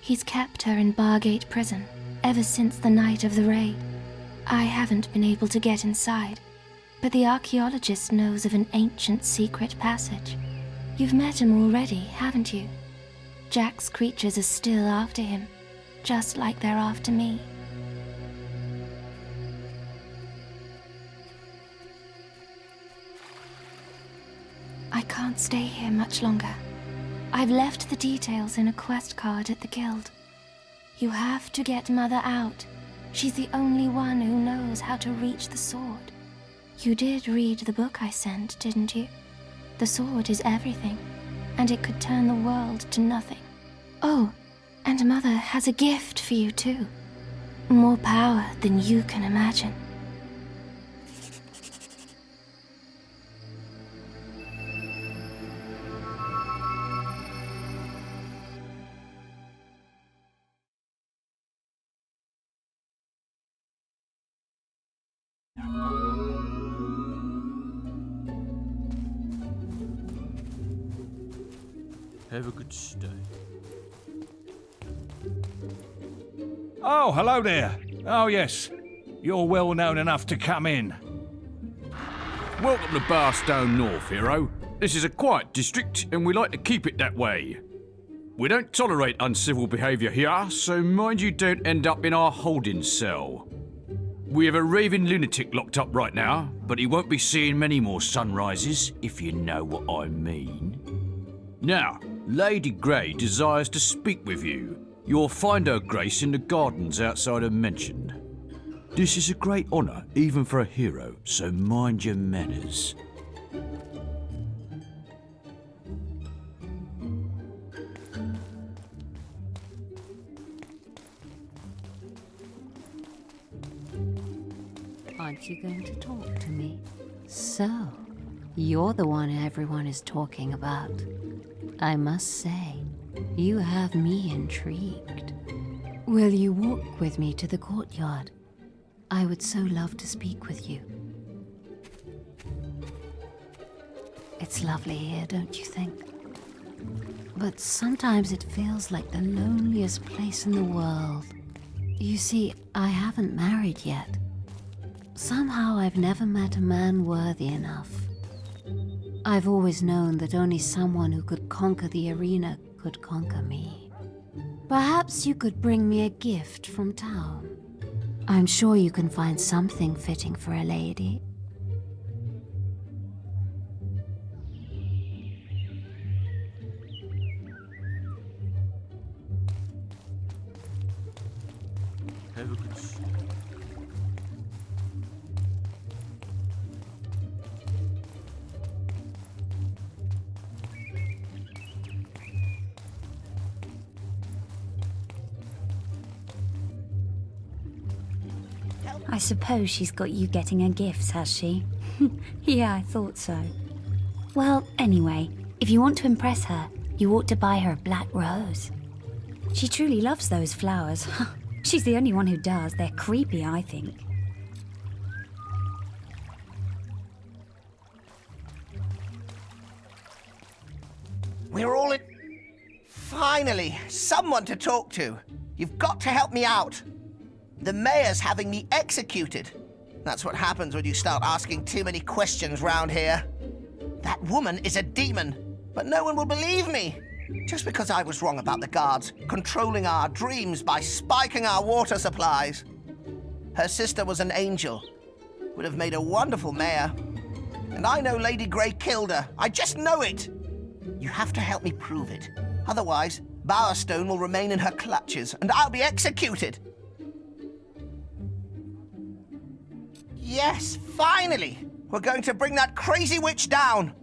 He's kept her in Bargate Prison ever since the night of the raid. I haven't been able to get inside, but the archaeologist knows of an ancient secret passage. You've met him already, haven't you? Jack's creatures are still after him, just like they're after me. I can't stay here much longer. I've left the details in a quest card at the guild. You have to get Mother out. She's the only one who knows how to reach the sword. You did read the book I sent, didn't you? The sword is everything, and it could turn the world to nothing. Oh, and Mother has a gift for you too. More power than you can imagine. Have a good stay. Oh, hello there. Oh, yes. You're well known enough to come in. Welcome to Barstone North, hero. This is a quiet district, and we like to keep it that way. We don't tolerate uncivil behaviour here, so mind you don't end up in our holding cell. We have a raving lunatic locked up right now, but he won't be seeing many more sunrises, if you know what I mean. Now, Lady Grey desires to speak with you. You'll find her grace in the gardens outside her mansion. This is a great honour, even for a hero, so mind your manners. Aren't you going to talk to me? So, you're the one everyone is talking about. I must say, you have me intrigued. Will you walk with me to the courtyard? I would so love to speak with you. It's lovely here, don't you think? But sometimes it feels like the loneliest place in the world. You see, I haven't married yet. Somehow I've never met a man worthy enough. I've always known that only someone who could conquer the arena could conquer me. Perhaps you could bring me a gift from town. I'm sure you can find something fitting for a lady. Have a good stay. I suppose she's got you getting her gifts, has she? Yeah, I thought so. Well, anyway, if you want to impress her, you ought to buy her a black rose. She truly loves those flowers. She's the only one who does. They're creepy, I think. We're all in... Finally, someone to talk to. You've got to help me out. The mayor's having me executed. That's what happens when you start asking too many questions round here. That woman is a demon, but no one will believe me. Just because I was wrong about the guards controlling our dreams by spiking our water supplies. Her sister was an angel. Would have made a wonderful mayor. And I know Lady Grey killed her. I just know it. You have to help me prove it. Otherwise, Bowerstone will remain in her clutches, and I'll be executed. Yes, finally! We're going to bring that crazy witch down.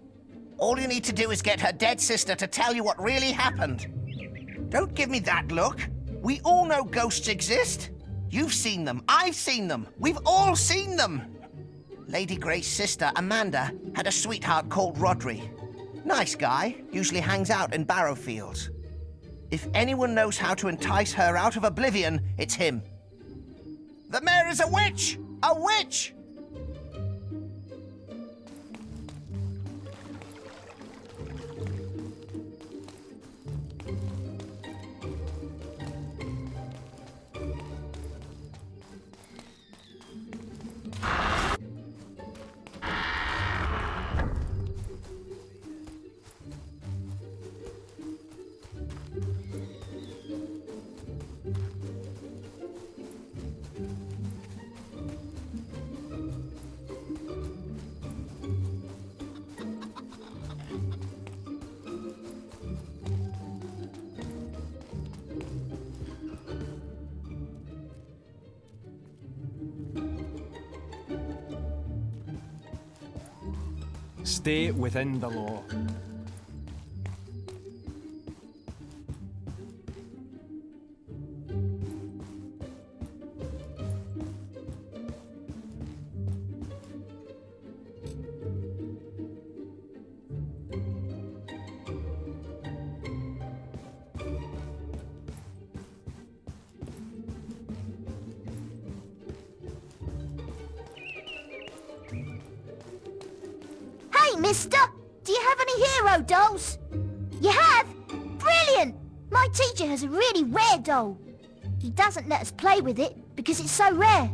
All you need to do is get her dead sister to tell you what really happened. Don't give me that look. We all know ghosts exist. You've seen them. I've seen them. We've all seen them. Lady Grey's sister, Amanda, had a sweetheart called Rodri. Nice guy, usually hangs out in Barrowfields. If anyone knows how to entice her out of oblivion, it's him. The mayor is a witch! A witch! Stay within the law. Mister, do you have any hero dolls? You have? Brilliant! My teacher has a really rare doll. He doesn't let us play with it because it's so rare.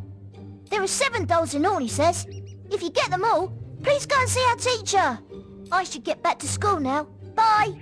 There are 7 dolls in all, he says. If you get them all, please go and see our teacher. I should get back to school now. Bye!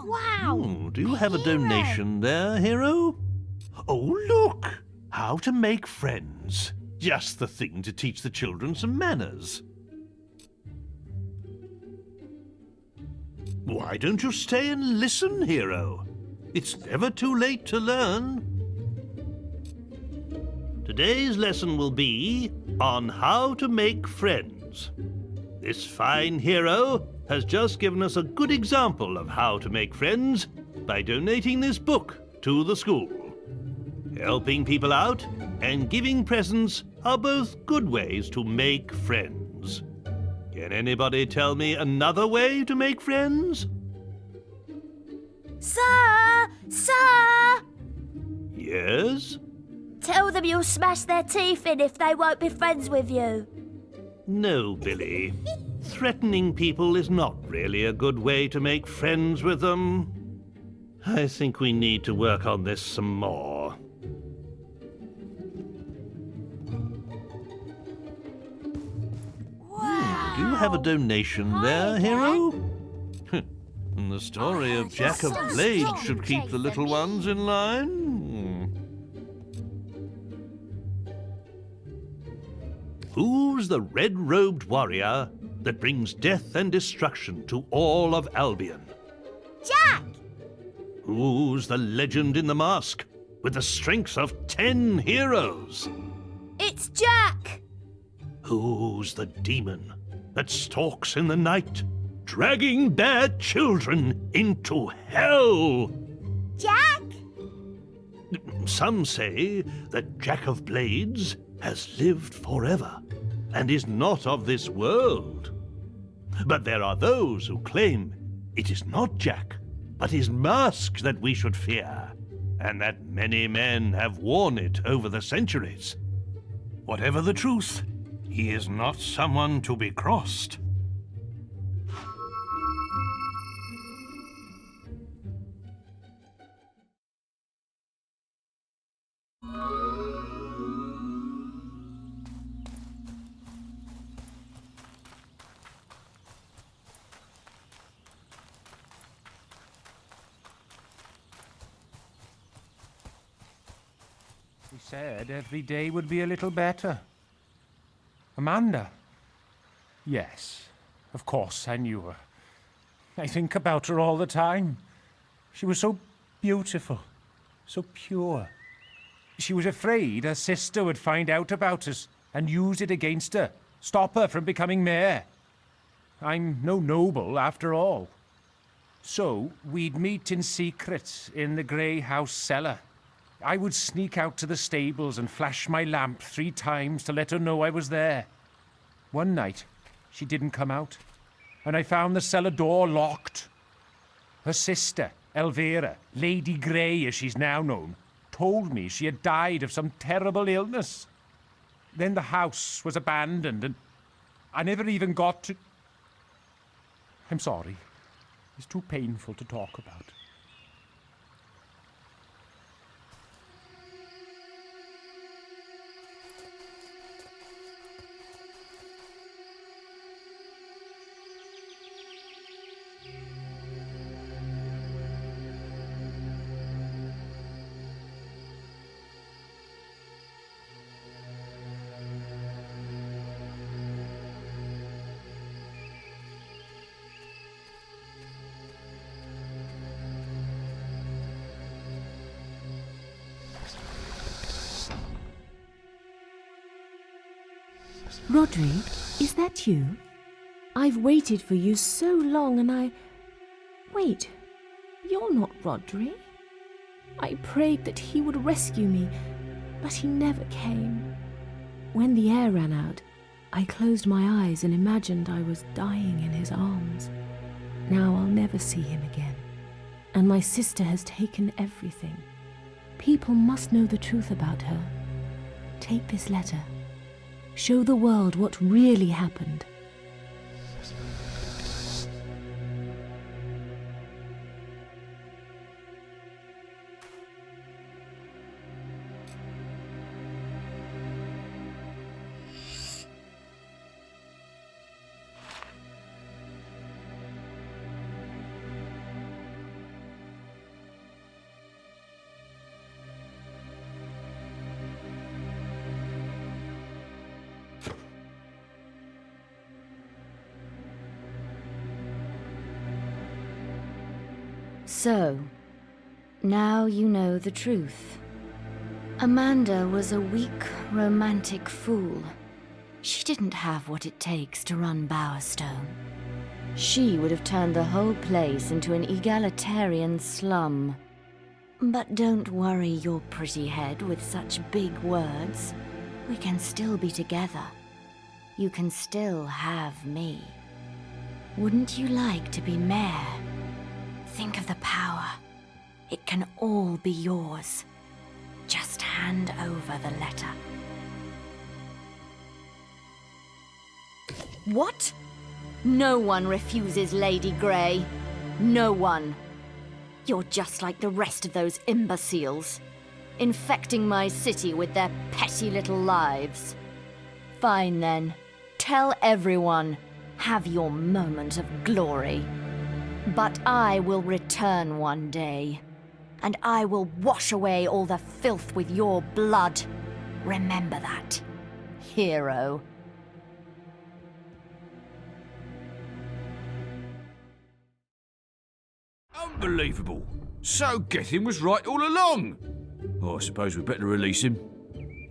Wow! Oh, do you have a donation there, hero? Oh, look! How to make friends. Just the thing to teach the children some manners. Why don't you stay and listen, hero? It's never too late to learn. Today's lesson will be on how to make friends. This fine hero has just given us a good example of how to make friends by donating this book to the school. Helping people out and giving presents are both good ways to make friends. Can anybody tell me another way to make friends? Sir! Sir! Yes? Tell them you'll smash their teeth in if they won't be friends with you. No, Billy. Threatening people is not really a good way to make friends with them. I think we need to work on this some more. Wow. Do you have a donation there, hero? And the story of Jack of Blades should keep the little ones in line. Who's the red-robed warrior that brings death and destruction to all of Albion? Jack! Who's the legend in the mask with the strength of 10 heroes? It's Jack! Who's the demon that stalks in the night, dragging their children into hell? Jack! Some say that Jack of Blades has lived forever and is not of this world. But there are those who claim it is not Jack, but his mask that we should fear, and that many men have worn it over the centuries. Whatever the truth, he is not someone to be crossed. He said every day would be a little better. Amanda? Yes, of course I knew her. I think about her all the time. She was so beautiful, so pure. She was afraid her sister would find out about us and use it against her, stop her from becoming mayor. I'm no noble, after all. So we'd meet in secret in the grey house cellar. I would sneak out to the stables and flash my lamp 3 times to let her know I was there. One night, she didn't come out, and I found the cellar door locked. Her sister, Elvira, Lady Grey as she's now known, told me she had died of some terrible illness. Then the house was abandoned, and I never even got to... I'm sorry. It's too painful to talk about. Rodri, is that you? I've waited for you so long and I... Wait, you're not Rodri. I prayed that he would rescue me, but he never came. When the air ran out, I closed my eyes and imagined I was dying in his arms. Now I'll never see him again. And my sister has taken everything. People must know the truth about her. Take this letter. Show the world what really happened. So, now you know the truth. Amanda was a weak, romantic fool. She didn't have what it takes to run Bowerstone. She would have turned the whole place into an egalitarian slum. But don't worry your pretty head with such big words. We can still be together. You can still have me. Wouldn't you like to be mayor? Think of the power. It can all be yours. Just hand over the letter. What? No one refuses Lady Grey. No one. You're just like the rest of those imbeciles, infecting my city with their petty little lives. Fine then. Tell everyone. Have your moment of glory. But I will return one day, and I will wash away all the filth with your blood. Remember that, hero. Unbelievable. So Gethin was right all along. Oh, I suppose we'd better release him.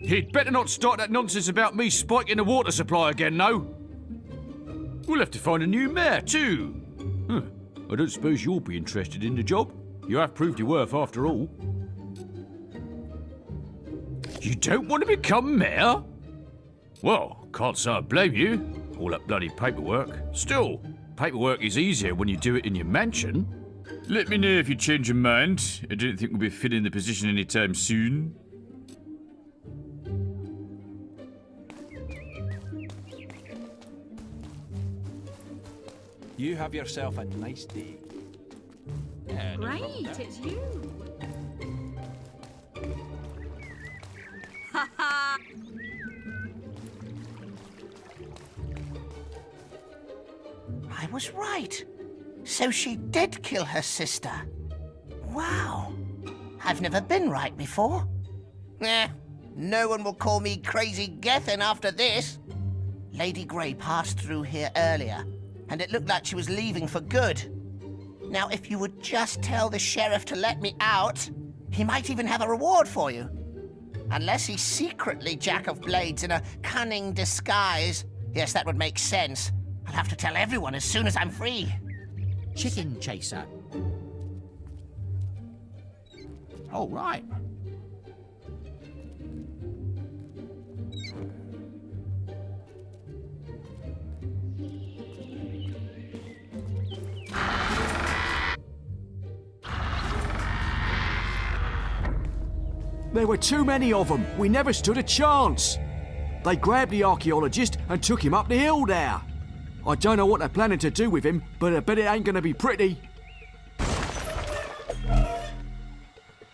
He'd better not start that nonsense about me spiking the water supply again, though. We'll have to find a new mayor, too. Huh. I don't suppose you'll be interested in the job. You have proved your worth after all. You don't want to become mayor? Well, can't say I blame you. All that bloody paperwork. Still, paperwork is easier when you do it in your mansion. Let me know if you change your mind. I don't think we'll be filling the position anytime soon. You have yourself a nice day. Yeah, no problem Great, there. it's you. Ha ha! I was right. So she did kill her sister. Wow. I've never been right before. No one will call me Crazy Gethin after this. Lady Grey passed through here earlier, and it looked like she was leaving for good. Now, if you would just tell the sheriff to let me out, he might even have a reward for you. Unless he's secretly Jack of Blades in a cunning disguise. Yes, that would make sense. I'll have to tell everyone as soon as I'm free. Chicken chaser. All right. There were too many of them. We never stood a chance. They grabbed the archaeologist and took him up the hill there. I don't know what they're planning to do with him, but I bet it ain't gonna be pretty.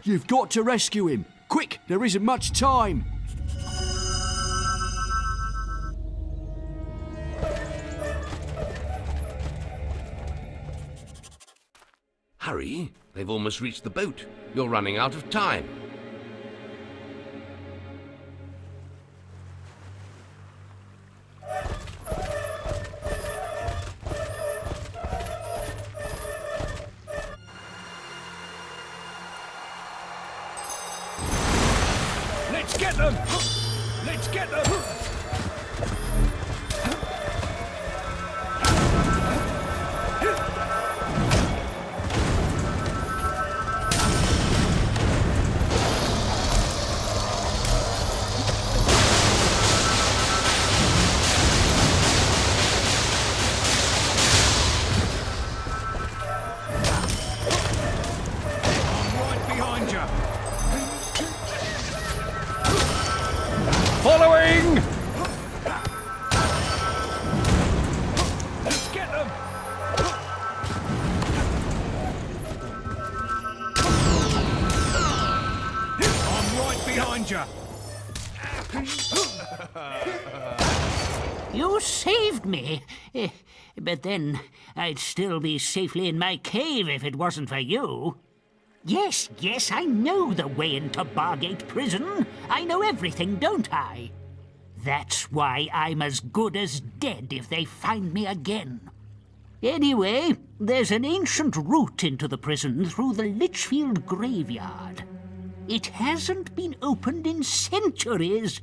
You've got to rescue him. Quick, there isn't much time. Hurry, they've almost reached the boat. You're running out of time. Let's get them! Let's get them! Following! Let's get them! I'm right behind you. You saved me. But then I'd still be safely in my cave if it wasn't for you. Yes, I know the way into Bargate Prison. I know everything, don't I? That's why I'm as good as dead if they find me again. Anyway, there's an ancient route into the prison through the Litchfield graveyard. It hasn't been opened in centuries,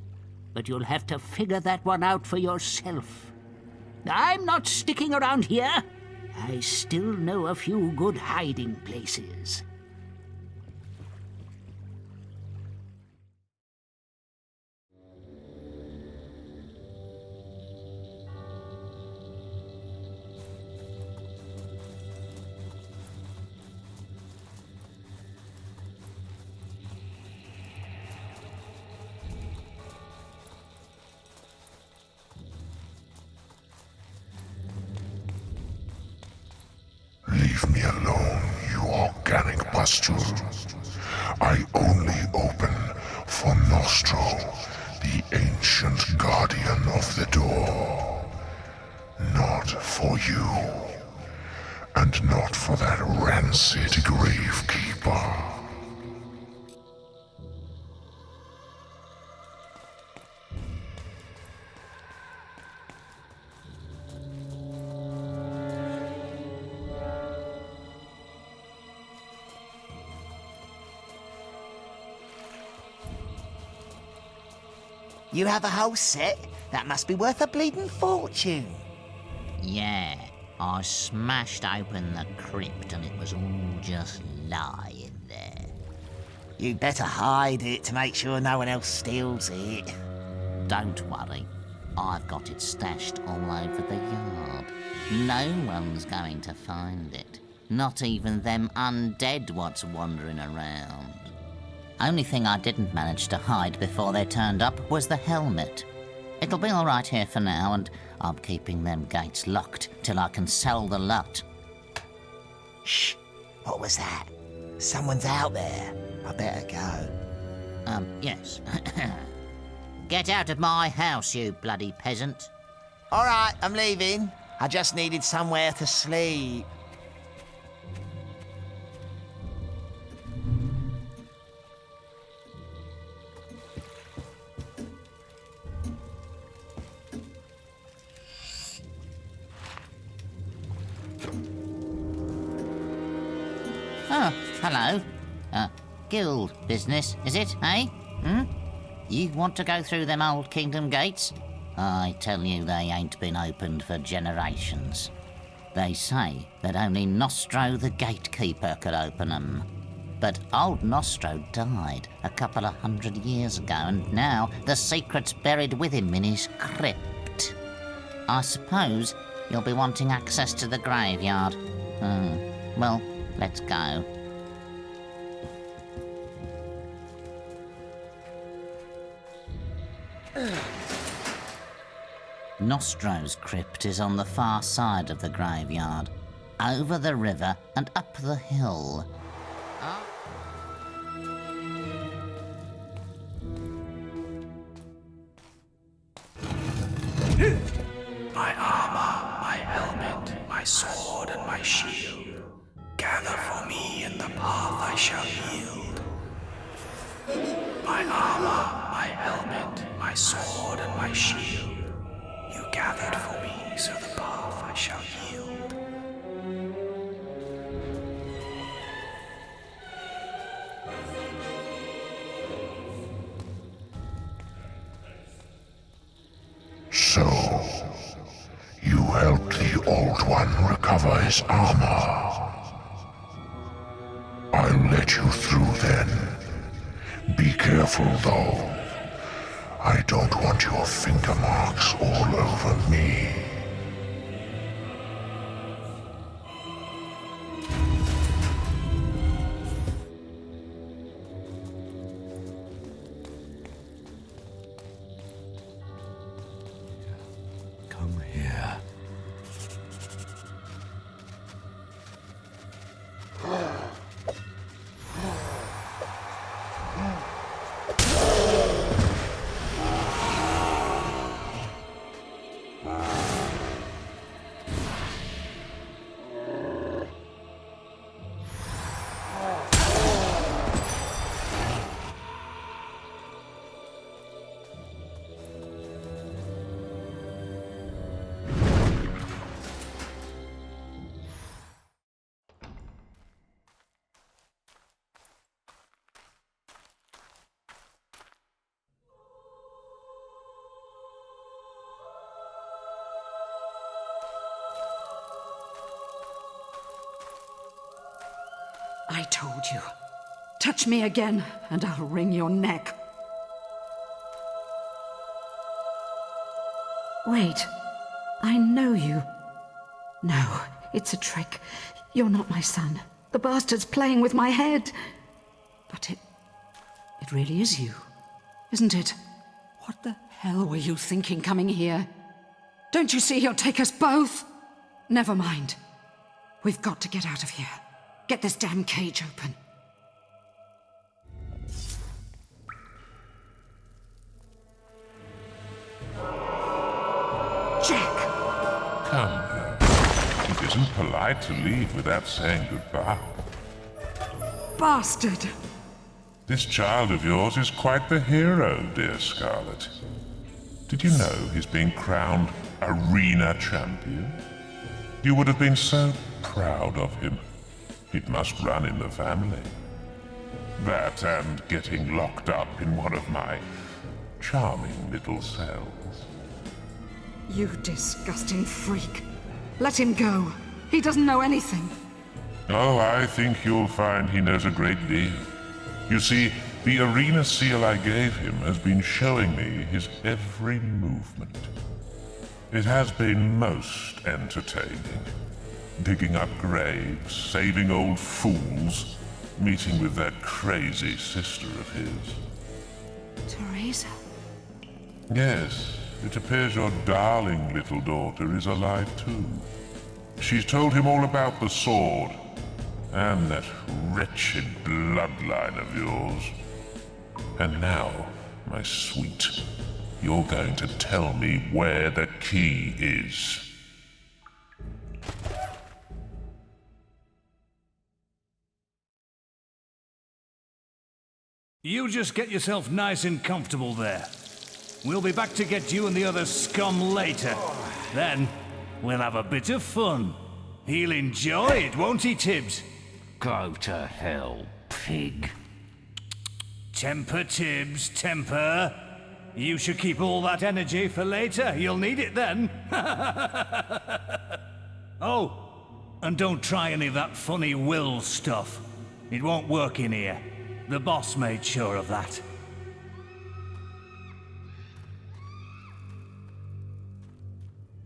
but you'll have to figure that one out for yourself. I'm not sticking around here. I still know a few good hiding places. Leave me alone, you organic pustule. I only open for Nostro, the ancient guardian of the door. Not for you. And not for that rancid gravekeeper. You have a whole set? That must be worth a bleeding fortune. Yeah, I smashed open the crypt and it was all just lying there. You'd better hide it to make sure no one else steals it. Don't worry, I've got it stashed all over the yard. No one's going to find it. Not even them undead what's wandering around. Only thing I didn't manage to hide before they turned up was the helmet. It'll be all right here for now, and I'm keeping them gates locked till I can sell the lot. Shh! What was that? Someone's out there. I better go. Yes. Get out of my house, you bloody peasant. All right, I'm leaving. I just needed somewhere to sleep. Oh, hello. Guild business, is it, eh? You want to go through them old kingdom gates? I tell you, they ain't been opened for generations. They say that only Nostro the gatekeeper could open them. But old Nostro died a couple of 100 years ago, and now the secret's buried with him in his crypt. I suppose you'll be wanting access to the graveyard. Well, let's go. Nostro's crypt is on the far side of the graveyard, over the river and up the hill. My armor, my helmet, my sword and my shield, gather for me in the path I shall yield. My armor, my helmet, my sword and my shield, you gathered for me, so the path I shall yield. So, you helped the Old One recover his armor. I'll let you through then. Be careful though. I don't want your finger marks all over me. Come here. I told you. Touch me again, and I'll wring your neck. Wait. I know you. No, it's a trick. You're not my son. The bastard's playing with my head. But it really is you, isn't it? What the hell were you thinking coming here? Don't you see he'll take us both? Never mind. We've got to get out of here. Get this damn cage open. Jack! Come. It isn't polite to leave without saying goodbye. Bastard! This child of yours is quite the hero, dear Scarlet. Did you know he's being crowned arena champion? You would have been so proud of him. It must run in the family. That and getting locked up in one of my charming little cells. You disgusting freak. Let him go. He doesn't know anything. Oh, I think you'll find he knows a great deal. You see, the arena seal I gave him has been showing me his every movement. It has been most entertaining. Digging up graves, saving old fools, meeting with that crazy sister of his. Teresa. Yes, it appears your darling little daughter is alive too. She's told him all about the sword, and that wretched bloodline of yours. And now, my sweet, you're going to tell me where the key is. You just get yourself nice and comfortable there. We'll be back to get you and the other scum later. Then, we'll have a bit of fun. He'll enjoy it, won't he, Tibbs? Go to hell, pig. Temper, Tibbs, temper. You should keep all that energy for later. You'll need it then. Oh, and don't try any of that funny will stuff. It won't work in here. The boss made sure of that.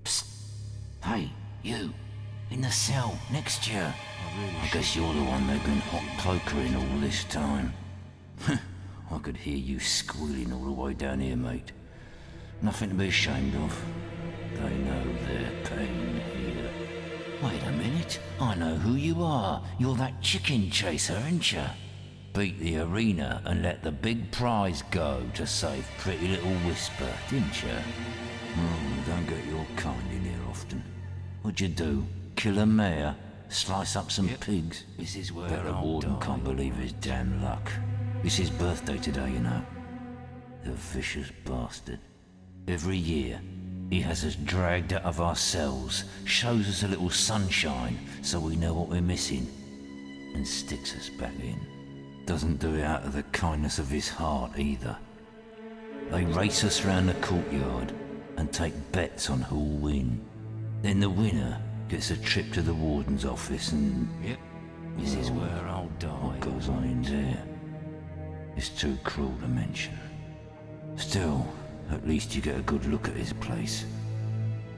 Psst. Hey, you. In the cell, next to you. I guess you're the one they've been hot pokering all this time. I could hear you squealing all the way down here, mate. Nothing to be ashamed of. They know their pain here. Wait a minute. I know who you are. You're that chicken chaser, aren't you? Beat the arena and let the big prize go to save pretty little Whisper, didn't you? Don't get your kind in here often. What'd you do? Kill a mare? Slice up some pigs? This is where the warden can't believe his damn luck. It's his birthday today, you know. The vicious bastard. Every year, he has us dragged out of our cells, shows us a little sunshine so we know what we're missing, and sticks us back in. Doesn't do it out of the kindness of his heart either. They race us round the courtyard and take bets on who'll win. Then the winner gets a trip to the warden's office and... Yep, this is where I'll die. What goes on in there? It's too cruel to mention. Still, at least you get a good look at his place.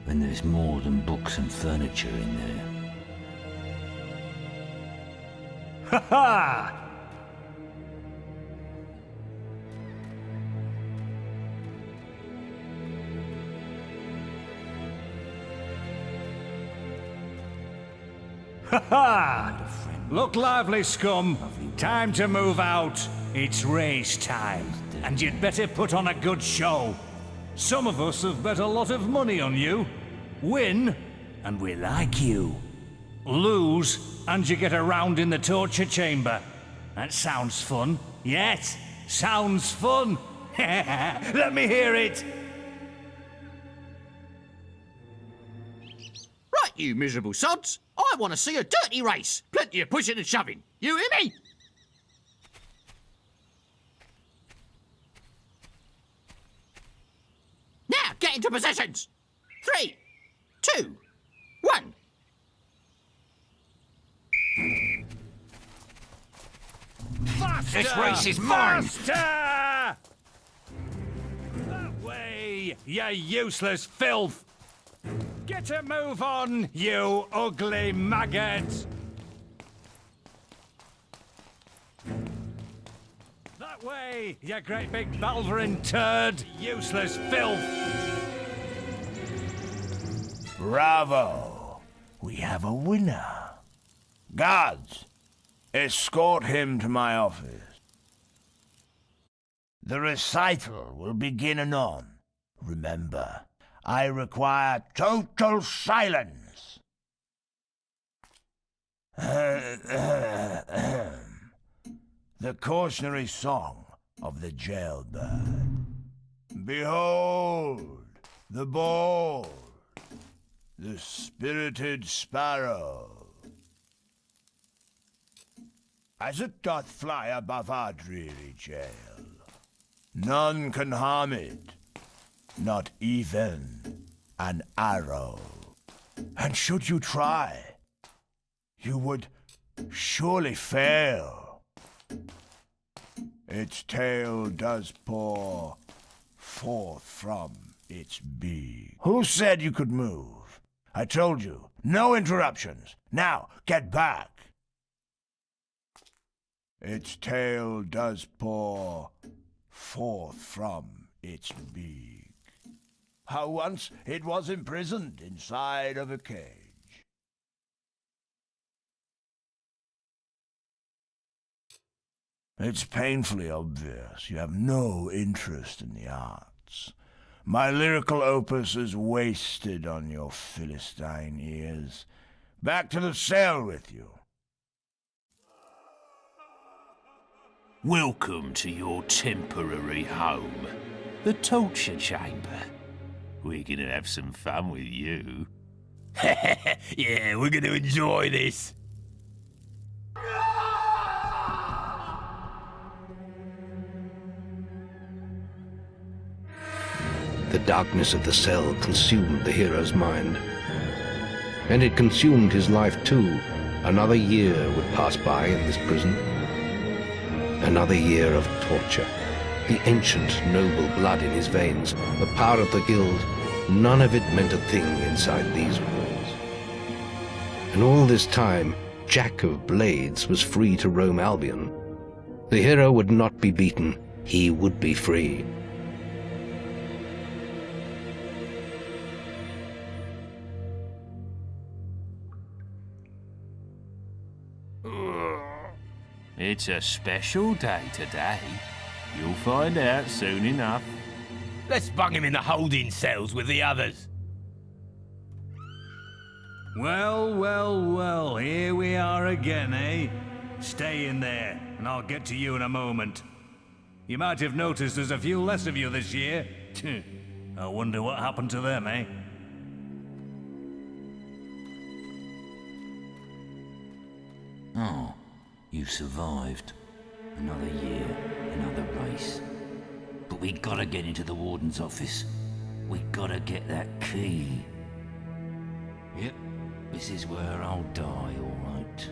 And there's more than books and furniture in there. Ha ha! Ha ha! Look lively, scum. Time to move out. It's race time, and you'd better put on a good show. Some of us have bet a lot of money on you. Win, and we like you. Lose, and you get a round in the torture chamber. That sounds fun. Yes, sounds fun. Let me hear it. Right, you miserable sods. I want to see a dirty race. Plenty of pushing and shoving. You hear me? Now, get into positions. 3, 2, 1. Faster! This race is mine. Faster! That way, you useless filth. Get a move on, you ugly maggot! That way, you great big Balverin turd, useless filth! Bravo! We have a winner. Guards, escort him to my office. The recital will begin anon. Remember, I require total silence. The cautionary song of the jailbird. Behold, the bold, the spirited sparrow. As it doth fly above our dreary jail, None can harm it. Not even an arrow. And should you try, you would surely fail. Its tail does pour forth from its beak. Who said you could move? I told you, no interruptions. Now, get back. Its tail does pour forth from its beak. How once it was imprisoned inside of a cage. It's painfully obvious you have no interest in the arts. My lyrical opus is wasted on your Philistine ears. Back to the cell with you. Welcome to your temporary home, the torture chamber. We're gonna have some fun with you. Yeah, we're gonna enjoy this. The darkness of the cell consumed the hero's mind. And it consumed his life too. Another year would pass by in this prison. Another year of torture. The ancient, noble blood in his veins, the power of the guild, none of it meant a thing inside these walls. And all this time, Jack of Blades was free to roam Albion. The hero would not be beaten. He would be free. It's a special day today. You'll find out soon enough. Let's bung him in the holding cells with the others. Well, well, well, here we are again, eh? Stay in there, and I'll get to you in a moment. You might have noticed there's a few less of you this year. I wonder what happened to them, eh? Oh, you survived. Another year, another race. But we gotta get into the warden's office. We gotta get that key. Yep, this is where I'll die, all right.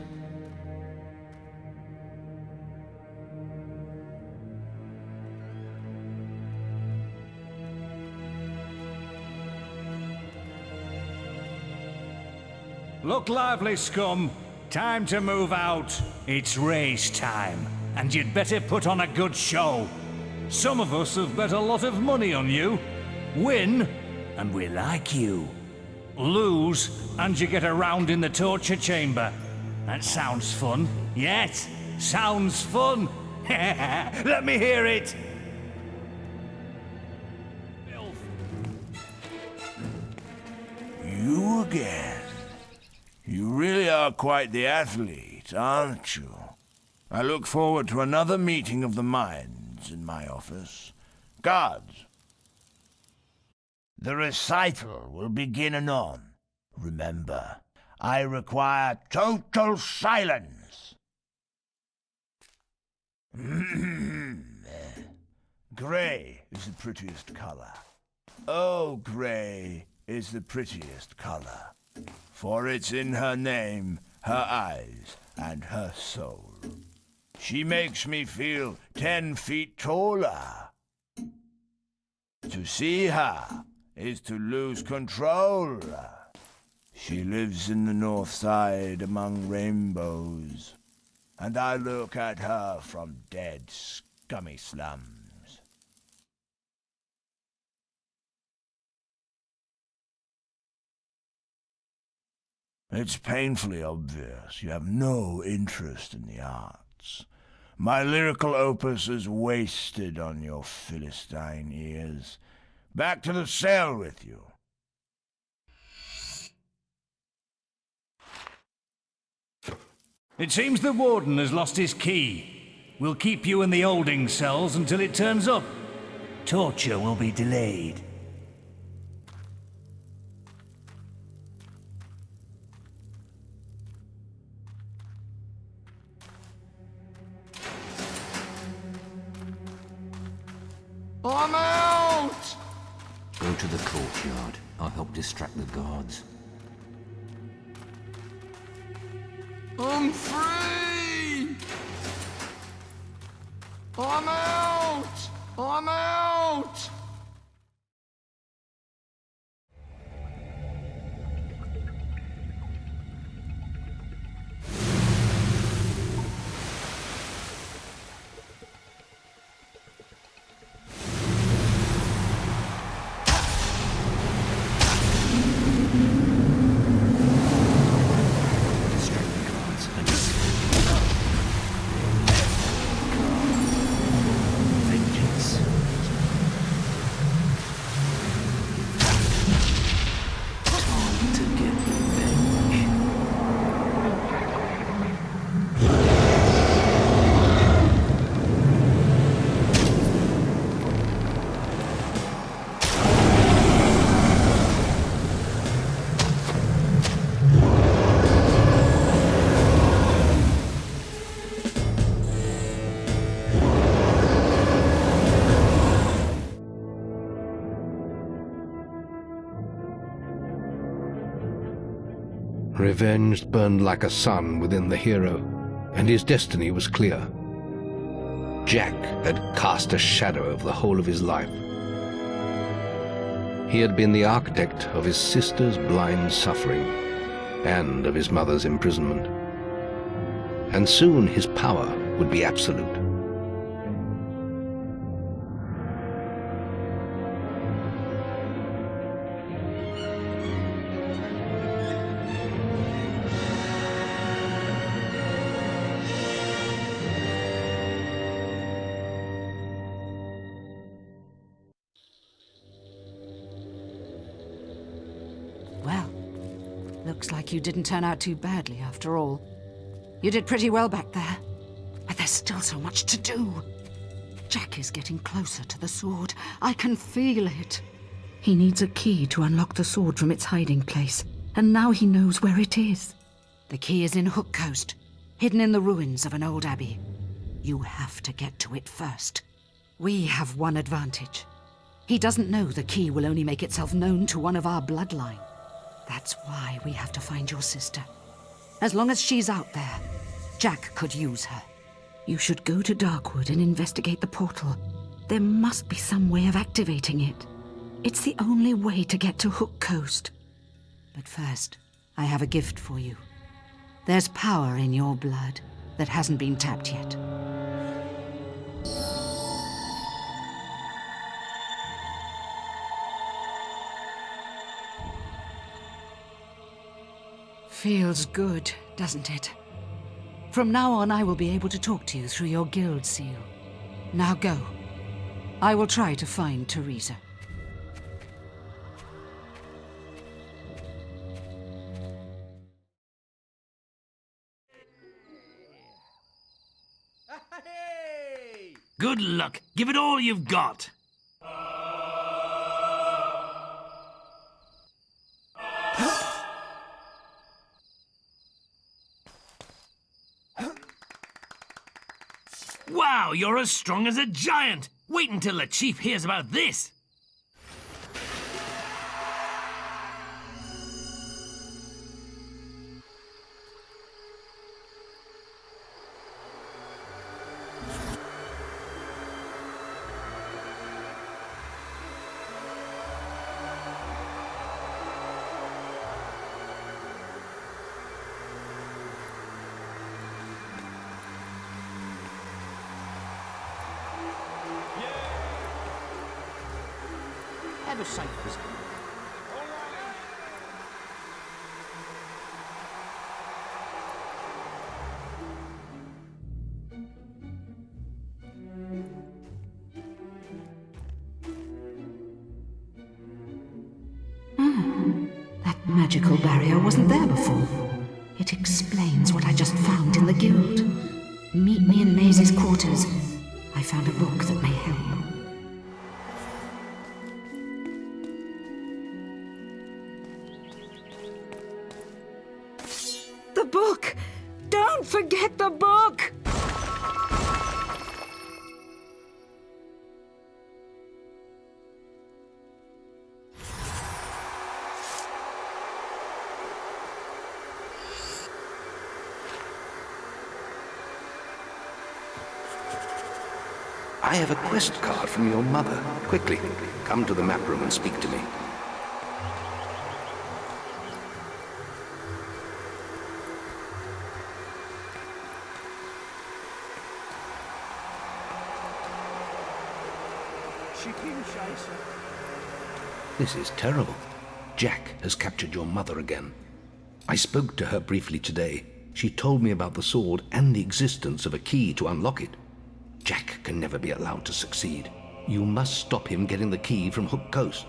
Look lively, scum. Time to move out. It's race time, and you'd better put on a good show. Some of us have bet a lot of money on you. Win, and we like you. Lose, and you get a round in the torture chamber. That sounds fun. Yes, sounds fun. Let me hear it. You again. You really are quite the athlete, aren't you? I look forward to another meeting of the minds in my office. Guards, the recital will begin anon. Remember, I require total silence. Grey is the prettiest color. Oh, grey is the prettiest color. For it's in her name, her eyes, and her soul. She makes me feel 10 feet taller. To see her is to lose control. She lives in the north side among rainbows, and I look at her from dead, scummy slums. It's painfully obvious you have no interest in the arts. My lyrical opus is wasted on your Philistine ears. Back to the cell with you. It seems the warden has lost his key. We'll keep you in the holding cells until it turns up. Torture will be delayed. I'm out! Go to the courtyard. I'll help distract the guards. I'm free! I'm out! I'm out! Revenge burned like a sun within the hero, and his destiny was clear. Jack had cast a shadow over the whole of his life. He had been the architect of his sister's blind suffering and of his mother's imprisonment. And soon his power would be absolute. Well, looks like you didn't turn out too badly after all. You did pretty well back there, but there's still so much to do. Jack is getting closer to the sword. I can feel it. He needs a key to unlock the sword from its hiding place, and now he knows where it is. The key is in Hook Coast, hidden in the ruins of an old abbey. You have to get to it first. We have one advantage. He doesn't know the key will only make itself known to one of our bloodline. That's why we have to find your sister. As long as she's out there, Jack could use her. You should go to Darkwood and investigate the portal. There must be some way of activating it. It's the only way to get to Hook Coast. But first, I have a gift for you. There's power in your blood that hasn't been tapped yet. Feels good, doesn't it? From now on, I will be able to talk to you through your guild seal. Now go. I will try to find Teresa. Good luck. Give it all you've got. Wow, you're as strong as a giant! Wait until the chief hears about this! Ever safe as That magical barrier wasn't there before. It explains what I just found in the guild. Meet me in Maisie's quarters. I found a book that may help. The book! Don't forget the book! I have a quest card from your mother. Quickly, come to the map room and speak to me. Chicken chaser. This is terrible. Jack has captured your mother again. I spoke to her briefly today. She told me about the sword and the existence of a key to unlock it. Jack can never be allowed to succeed. You must stop him getting the key from Hook Coast.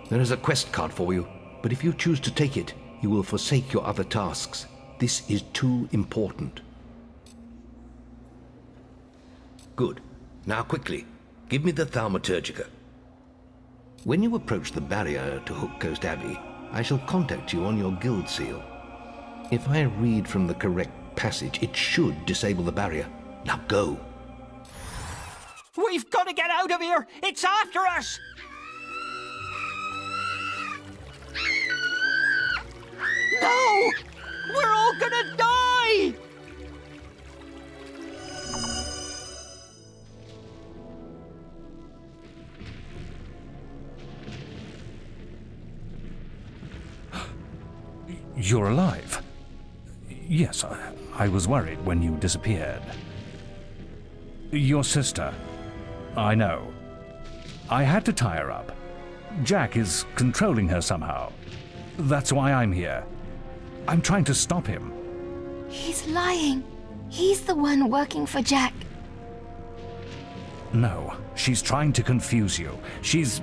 There is a quest card for you, but if you choose to take it, you will forsake your other tasks. This is too important. Good. Now quickly, give me the Thaumaturgica. When you approach the barrier to Hook Coast Abbey, I shall contact you on your guild seal. If I read from the correct passage, it should disable the barrier. Now go. We've got to get out of here! It's after us! No! We're all gonna die! You're alive? Yes, I was worried when you disappeared. Your sister. I know. I had to tie her up. Jack is controlling her somehow. That's why I'm here. I'm trying to stop him. He's lying. He's the one working for Jack. No, she's trying to confuse you. She's...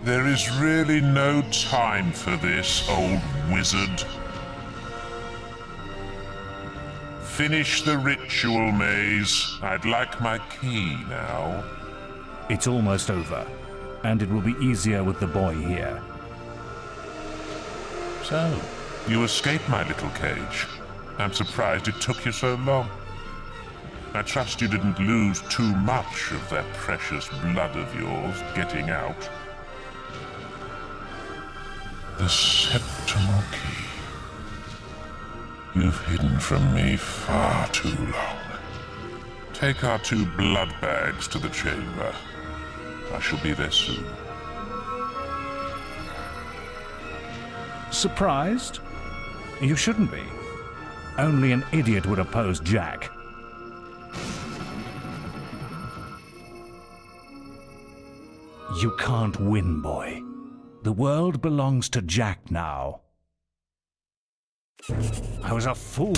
There is really no time for this, old wizard. Finish the ritual, Maze. I'd like my key now. It's almost over, and it will be easier with the boy here. So, you escaped my little cage. I'm surprised it took you so long. I trust you didn't lose too much of that precious blood of yours getting out. The septimal key. You've hidden from me far too long. Take our 2 blood bags to the chamber. I shall be there soon. Surprised? You shouldn't be. Only an idiot would oppose Jack. You can't win, boy. The world belongs to Jack now. I was a fool.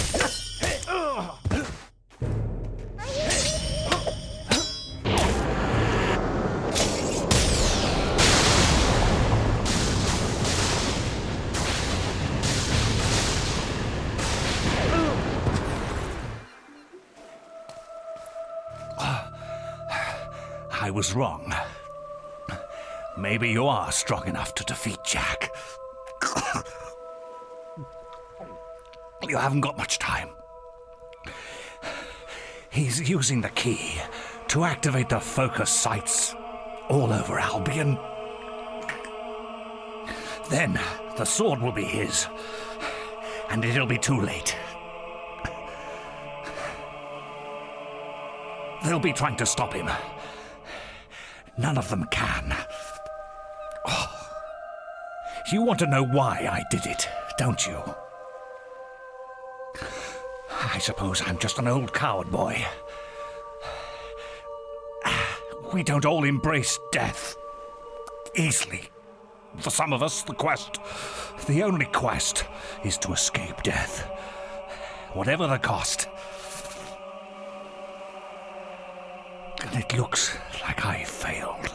I was wrong. Maybe you are strong enough to defeat Jack. You haven't got much time. He's using the key to activate the focus sites all over Albion. Then the sword will be his, and it'll be too late. They'll be trying to stop him. None of them can. Oh. You want to know why I did it, don't you? I suppose I'm just an old coward, boy. We don't all embrace death easily. For some of us, the only quest, is to escape death, whatever the cost. And it looks like I failed.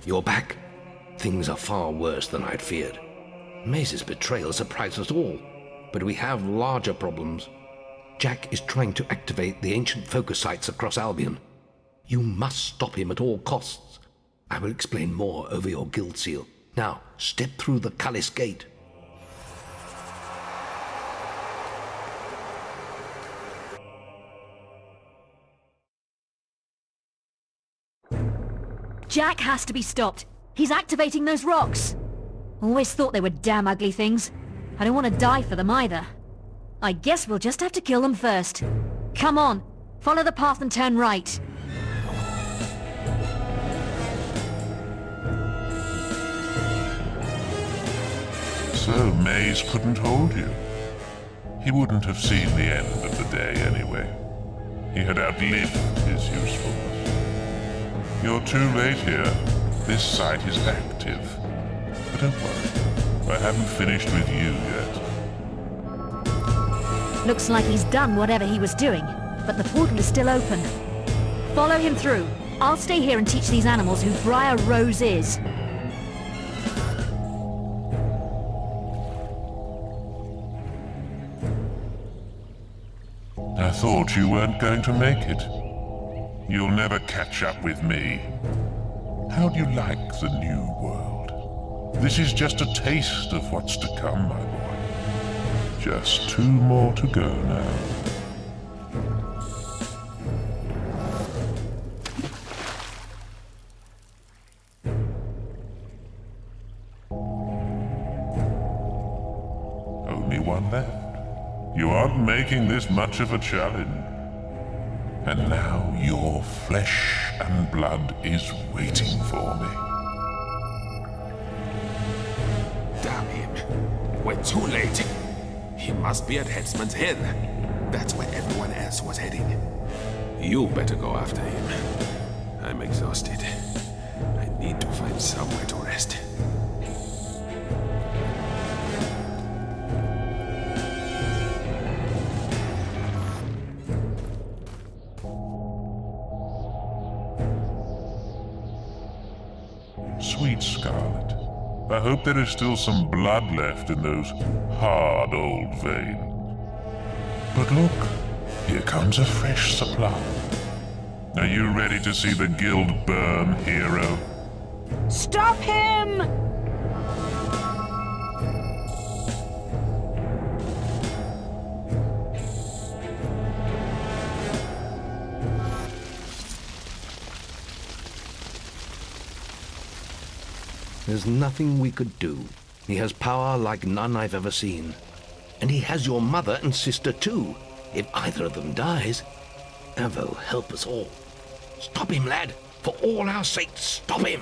You're back? Things are far worse than I'd feared. Maze's betrayal surprised us all, but we have larger problems. Jack is trying to activate the ancient focus sites across Albion. You must stop him at all costs. I will explain more over your guild seal. Now, step through the Cullis Gate. Jack has to be stopped. He's activating those rocks. Always thought they were damn ugly things. I don't want to die for them either. I guess we'll just have to kill them first. Come on, follow the path and turn right. So Maze couldn't hold you. He wouldn't have seen the end of the day anyway. He had outlived his usefulness. You're too late here. This site is active. But don't worry, I haven't finished with you yet. Looks like he's done whatever he was doing, but the portal is still open. Follow him through. I'll stay here and teach these animals who Briar Rose is. I thought you weren't going to make it. You'll never catch up with me. How do you like the new world? This is just a taste of what's to come, my boy. Just 2 more to go now. Only 1 left. You aren't making this much of a challenge. And now your flesh and blood is waiting for me. Damn him. We're too late. He must be at Headsman's Hill. That's where everyone else was heading. You better go after him. I'm exhausted. I need to find somewhere to rest. Sweet Scarlet, I hope there is still some blood left in those hard old veins. But look, here comes a fresh supply. Are you ready to see the guild burn, hero? Stop him! There's nothing we could do. He has power like none I've ever seen. And he has your mother and sister too. If either of them dies, Avo help us all. Stop him, lad! For all our sakes, stop him!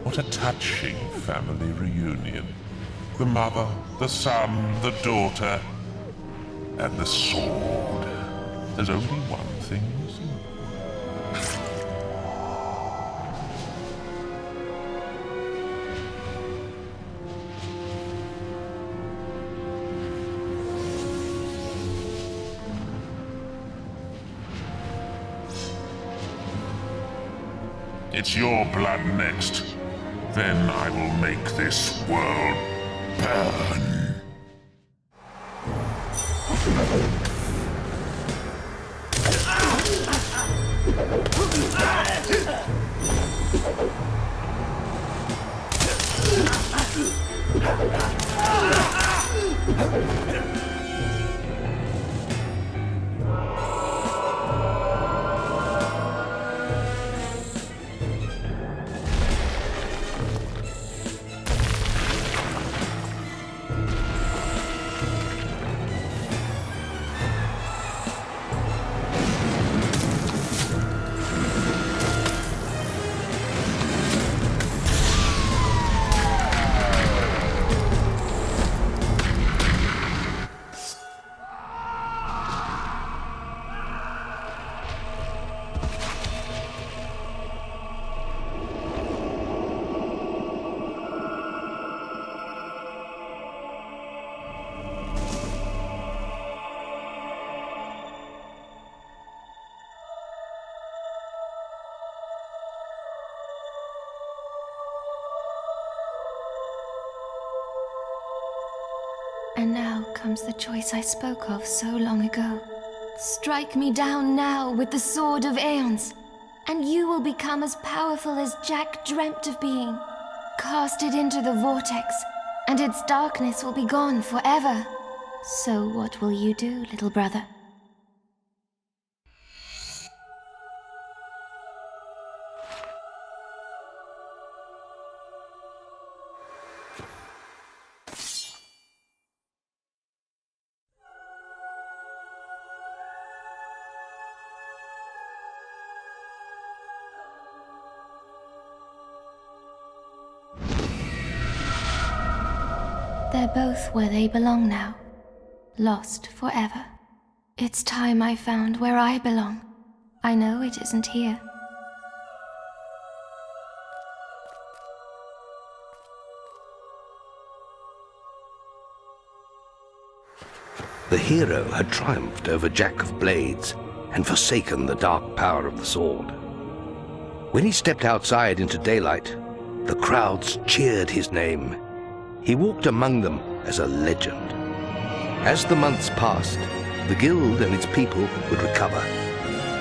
What a touching family reunion. The mother, the son, the daughter, and the sword. There's only one thing missing. It's your blood next. Then I will make this world burn. And now comes the choice I spoke of so long ago. Strike me down now with the sword of Aeons, and you will become as powerful as Jack dreamt of being. Cast it into the vortex, and its darkness will be gone forever. So what will you do, little brother? They're both where they belong now, lost forever. It's time I found where I belong. I know it isn't here. The hero had triumphed over Jack of Blades and forsaken the dark power of the sword. When he stepped outside into daylight, the crowds cheered his name. He walked among them as a legend. As the months passed, the guild and its people would recover.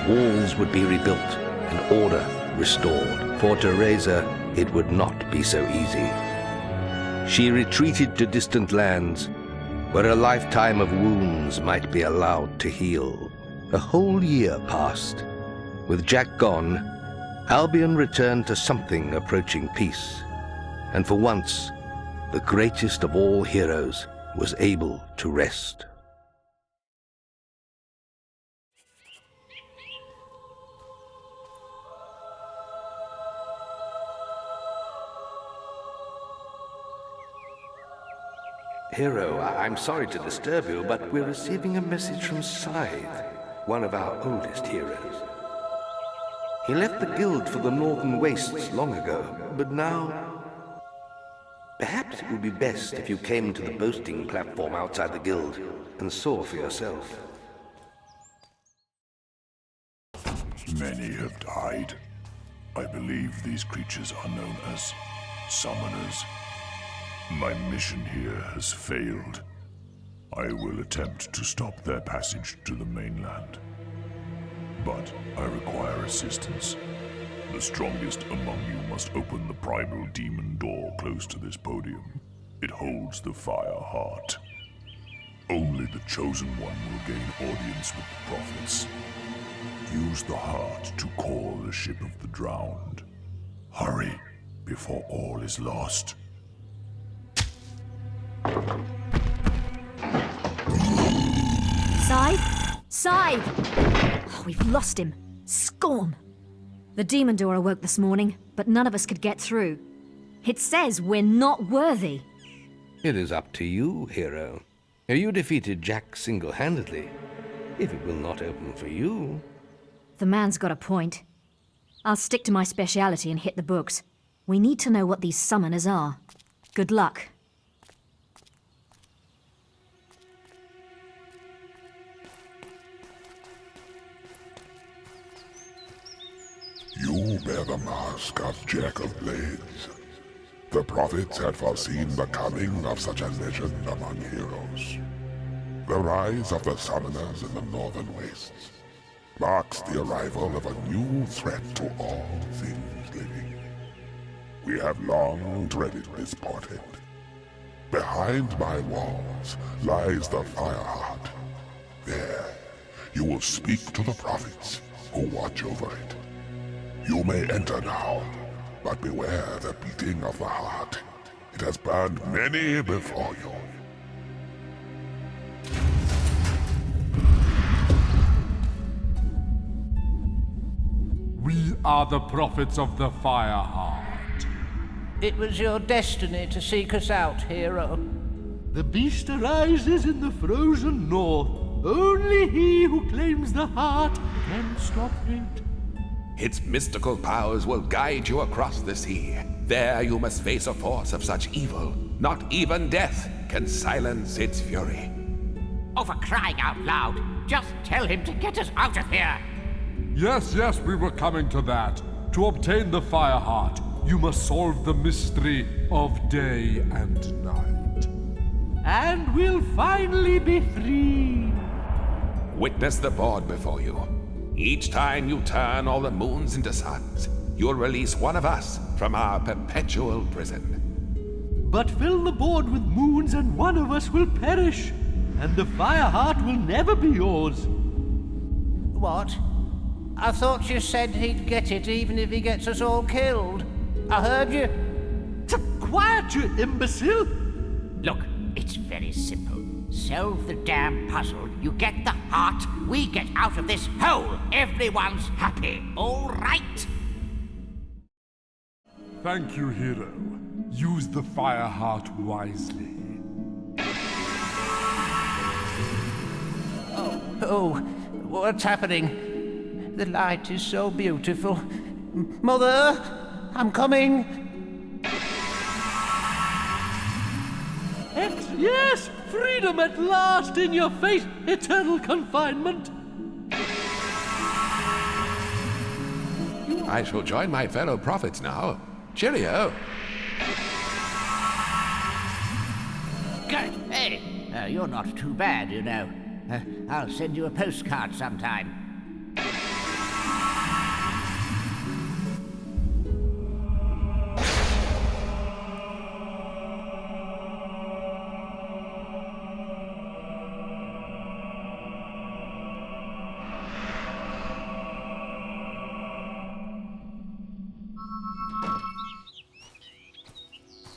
Walls would be rebuilt and order restored. For Teresa, it would not be so easy. She retreated to distant lands where a lifetime of wounds might be allowed to heal. A whole year passed. With Jack gone, Albion returned to something approaching peace. And for once, the greatest of all heroes was able to rest. Hero, I'm sorry to disturb you, but we're receiving a message from Scythe, one of our oldest heroes. He left the guild for the Northern Wastes long ago, but now... Perhaps it would be best if you came to the boasting platform outside the guild and saw for yourself. Many have died. I believe these creatures are known as summoners. My mission here has failed. I will attempt to stop their passage to the mainland. But I require assistance. The strongest among you must open the primal demon door close to this podium. It holds the fire heart. Only the chosen one will gain audience with the prophets. Use the heart to call the ship of the drowned. Hurry, before all is lost. Scythe? Scythe! Oh, we've lost him. Scorn! The demon door awoke this morning, but none of us could get through. It says we're not worthy. It is up to you, hero. You defeated Jack single-handedly. If it will not open for you... The man's got a point. I'll stick to my speciality and hit the books. We need to know what these summoners are. Good luck. You bear the mask of Jack of Blades. The prophets had foreseen the coming of such a legend among heroes. The rise of the summoners in the Northern Wastes marks the arrival of a new threat to all things living. We have long dreaded this portent. Behind my walls lies the Fireheart. There, you will speak to the prophets who watch over it. You may enter now, but beware the beating of the heart. It has burned many before you. We are the prophets of the Fireheart. It was your destiny to seek us out, hero. The beast arises in the frozen north. Only he who claims the heart can stop it. Its mystical powers will guide you across the sea. There you must face a force of such evil. Not even death can silence its fury. Oh, for crying out loud, just tell him to get us out of here. Yes, we were coming to that. To obtain the Fireheart, you must solve the mystery of day and night. And we'll finally be free. Witness the board before you. Each time you turn all the moons into suns, you'll release one of us from our perpetual prison. But fill the board with moons and one of us will perish. and the Fireheart will never be yours. What? I thought you said he'd get it even if he gets us all killed. I heard you. Quiet, you imbecile! Look, it's very simple. Solve the damn puzzle. You get the heart, we get out of this hole. Everyone's happy, all right? Thank you, hero. Use the Fireheart wisely. Oh, what's happening? The light is so beautiful. Mother, I'm coming. Yes! Freedom at last in your face! Eternal confinement! I shall join my fellow prophets now. Cheerio. Good. Hey, you're not too bad, you know. I'll send you a postcard sometime.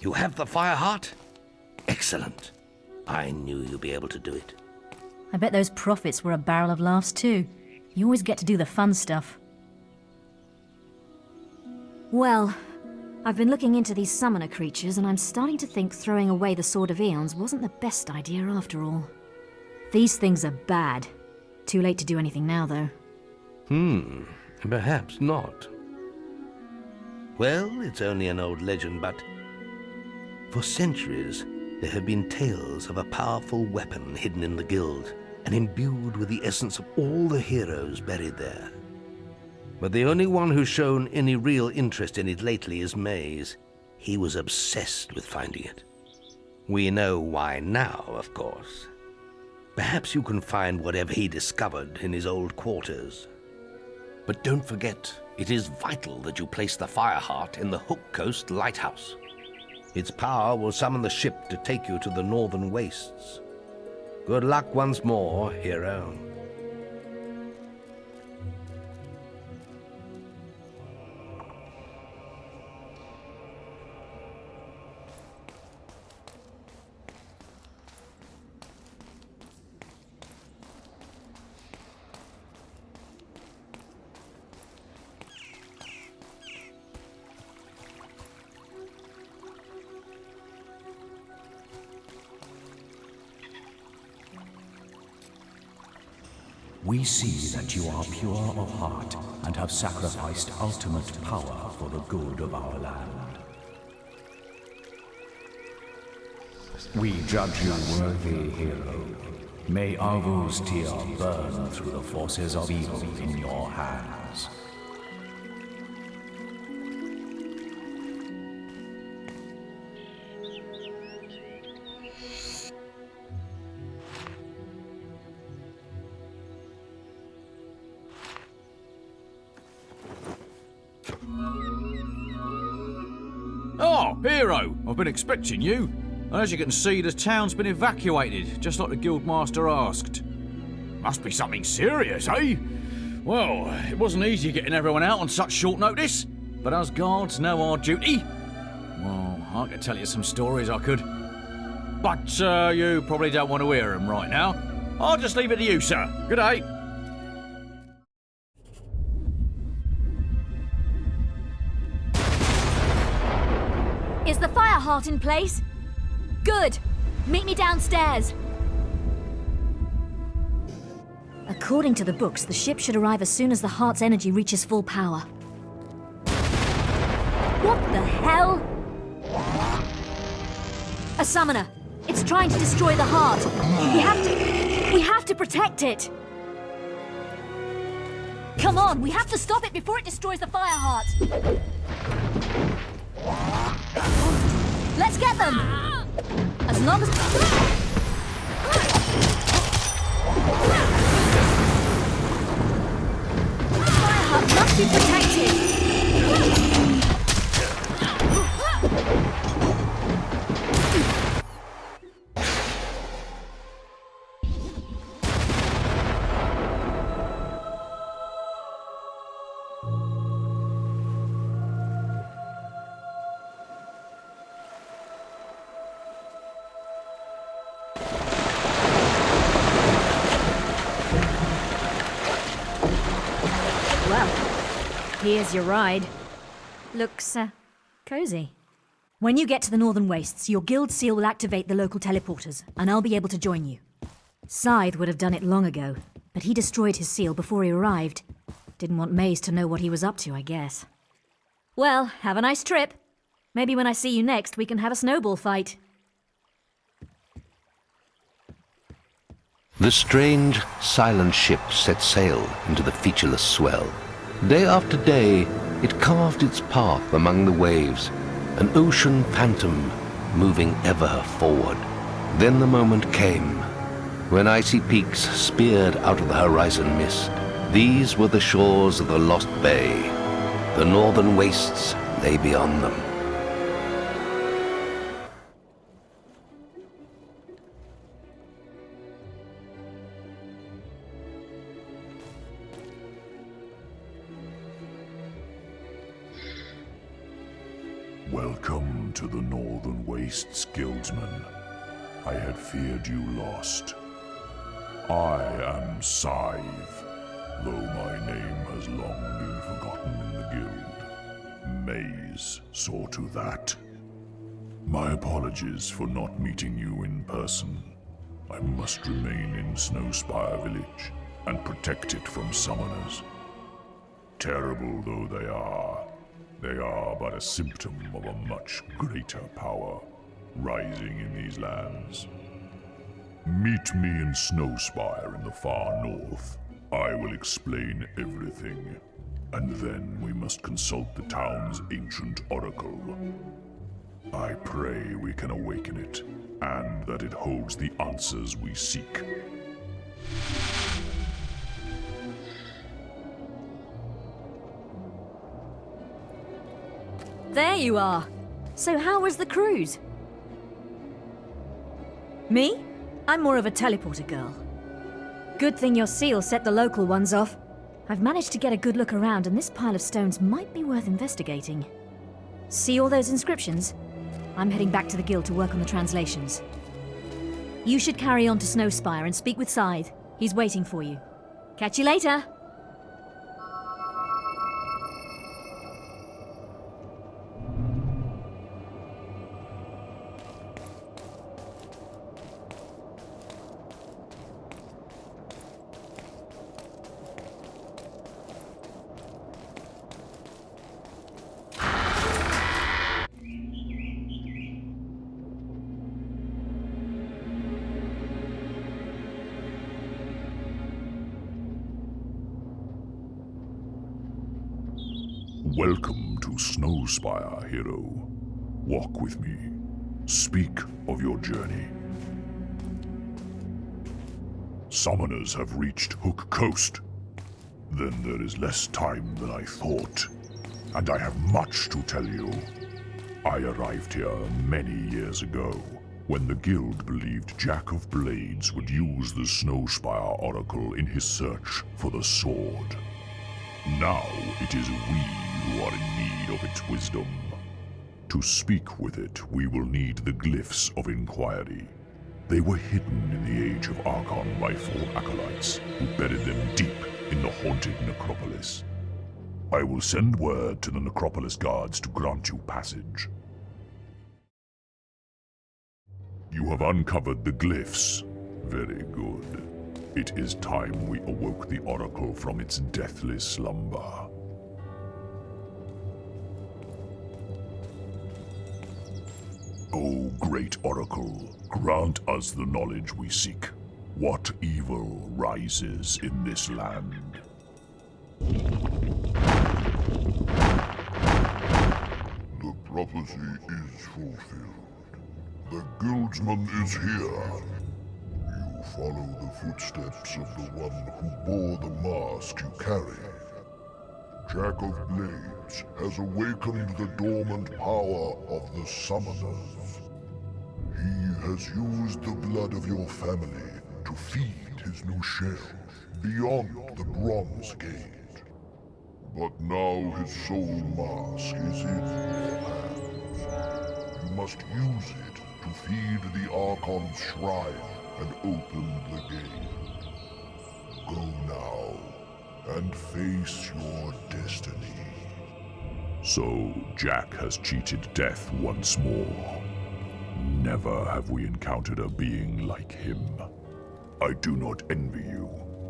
You have the Fireheart? Excellent. I knew you'd be able to do it. I bet those prophets were a barrel of laughs too. You always get to do the fun stuff. Well, I've been looking into these summoner creatures and I'm starting to think throwing away the Sword of Aeons wasn't the best idea after all. These things are bad. Too late to do anything now, though. Perhaps not. Well, it's only an old legend, but for centuries there have been tales of a powerful weapon hidden in the guild and imbued with the essence of all the heroes buried there. But the only one who's shown any real interest in it lately is Maze. He was obsessed with finding it. We know why now, of course. Perhaps you can find whatever he discovered in his old quarters. But don't forget, it is vital that you place the Fireheart in the Hook Coast Lighthouse. Its power will summon the ship to take you to the northern wastes. Good luck once more, hero. We see that you are pure of heart and have sacrificed ultimate power for the good of our land. We judge you worthy, hero. May Arvu's tear burn through the forces of evil in your hands. Oh, hero! I've been expecting you. And as you can see, the town's been evacuated, just like the Guildmaster asked. Must be something serious, eh? Well, it wasn't easy getting everyone out on such short notice, but us guards know our duty. Well, I could tell you some stories, I could. But you probably don't want to hear them right now. I'll just leave it to you, sir. Good day. Is the Fireheart in place? Good! Meet me downstairs! According to the books, the ship should arrive as soon as the Heart's energy reaches full power. What the hell? A summoner! It's trying to destroy the Heart! We have to protect it! Come on, we have to stop it before it destroys the Fireheart! Let's get them! As long as... The Fireheart must be protected! Here's your ride. Looks, cozy. When you get to the Northern Wastes, your guild seal will activate the local teleporters, and I'll be able to join you. Scythe would have done it long ago, but he destroyed his seal before he arrived. Didn't want Maze to know what he was up to, I guess. Well, have a nice trip. Maybe when I see you next, we can have a snowball fight. The strange, silent ship set sail into the featureless swell. Day after day, it carved its path among the waves, an ocean phantom moving ever forward. Then the moment came, when icy peaks speared out of the horizon mist. These were the shores of the Lost Bay. The Northern Wastes lay beyond them. Welcome to the Northern Wastes, guildsman. I had feared you lost. I am Scythe, though my name has long been forgotten in the guild. Maze saw to that. My apologies for not meeting you in person. I must remain in Snowspire Village and protect it from summoners. Terrible though they are but a symptom of a much greater power rising in these lands. Meet me in Snowspire in the far north. I will explain everything, and then we must consult the town's ancient oracle. I pray we can awaken it, and that it holds the answers we seek. There you are. So how was the cruise? Me? I'm more of a teleporter girl. Good thing your seal set the local ones off. I've managed to get a good look around, and this pile of stones might be worth investigating. See all those inscriptions? I'm heading back to the guild to work on the translations. You should carry on to Snowspire and speak with Scythe. He's waiting for you. Catch you later! Welcome to Snowspire, hero. Walk with me. Speak of your journey. Summoners have reached Hook Coast. Then there is less time than I thought, and I have much to tell you. I arrived here many years ago, when the guild believed Jack of Blades would use the Snowspire Oracle in his search for the sword. Now it is we who are in need of its wisdom. To speak with it, we will need the glyphs of inquiry. They were hidden in the Age of Archon by 4 acolytes, who buried them deep in the haunted necropolis. I will send word to the necropolis guards to grant you passage. You have uncovered the glyphs. Very good. It is time we awoke the Oracle from its deathly slumber. O great Oracle, grant us the knowledge we seek. What evil rises in this land? The prophecy is fulfilled. The guildsman is here. You follow the footsteps of the one who bore the mask you carry. Jack of Blades has awakened the dormant power of the summoners. He has used the blood of your family to feed his new shell beyond the Bronze Gate. But now his soul mask is in your hands. You must use it to feed the Archon's shrine and open the gate. Go now, and face your destiny. So, Jack has cheated death once more. Never have we encountered a being like him. I do not envy you.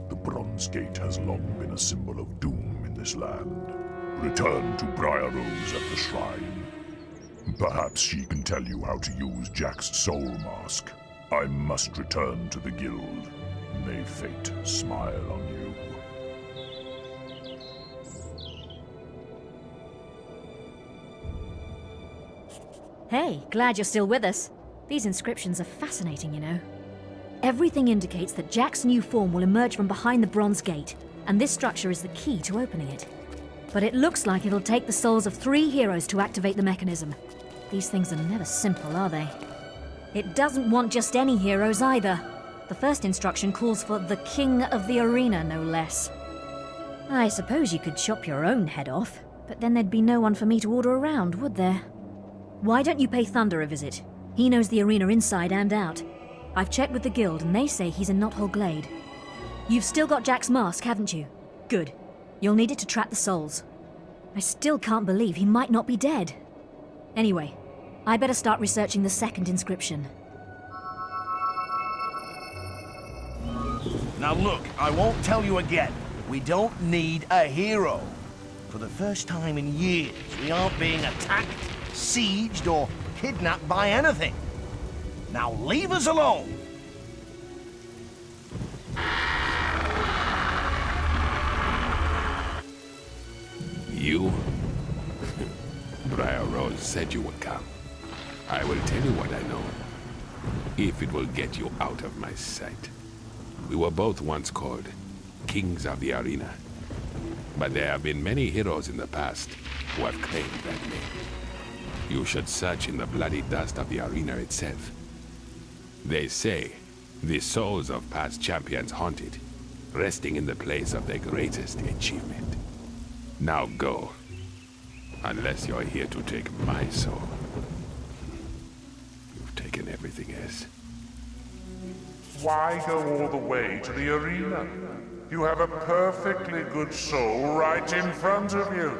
The Bronze Gate has long been a symbol of doom in this land. Return to Briar Rose at the shrine. Perhaps she can tell you how to use Jack's soul mask. I must return to the guild. May fate smile on you. Hey, glad you're still with us. These inscriptions are fascinating, you know. Everything indicates that Jack's new form will emerge from behind the Bronze Gate, and this structure is the key to opening it. But it looks like it'll take the souls of 3 heroes to activate the mechanism. These things are never simple, are they? It doesn't want just any heroes either. The first instruction calls for the King of the Arena, no less. I suppose you could chop your own head off, but then there'd be no one for me to order around, would there? Why don't you pay Thunder a visit? He knows the arena inside and out. I've checked with the guild and they say he's in Knothole Glade. You've still got Jack's mask, haven't you? Good. You'll need it to trap the souls. I still can't believe he might not be dead. Anyway, I better start researching the second inscription. Now look, I won't tell you again. We don't need a hero. For the first time in years, we aren't being attacked, sieged, or kidnapped by anything. Now leave us alone! You? Briar Rose said you would come. I will tell you what I know, if it will get you out of my sight. We were both once called Kings of the Arena, but there have been many heroes in the past who have claimed that name. You should search in the bloody dust of the arena itself. They say the souls of past champions haunt it, resting in the place of their greatest achievement. Now go, unless you're here to take my soul. You've taken everything else. Why go all the way to the arena? You have a perfectly good soul right in front of you.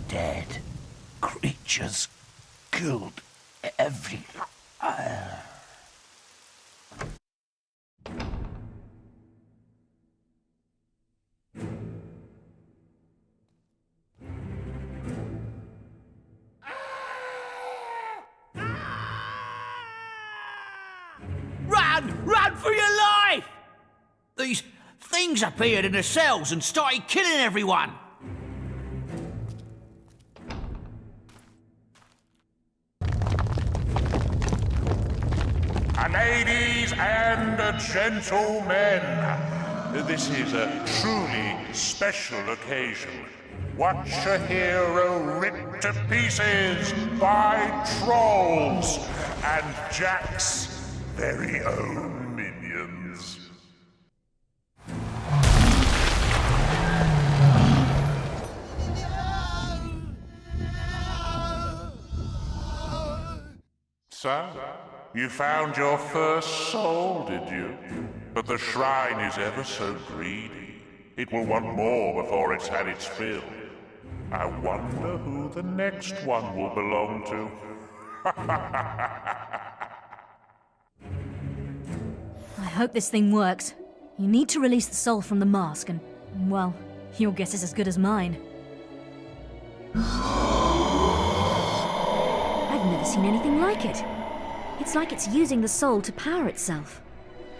Dead creatures killed every... Run! Run for your life! These things appeared in the cells and started killing everyone. Ladies and gentlemen, this is a truly special occasion. Watch a hero ripped to pieces by trolls and Jack's very own minions. So, you found your first soul, did you? But the shrine is ever so greedy. It will want more before it's had its fill. I wonder who the next one will belong to. I hope this thing works. You need to release the soul from the mask and, well, your guess is as good as mine. I've never seen anything like it. It's like it's using the soul to power itself.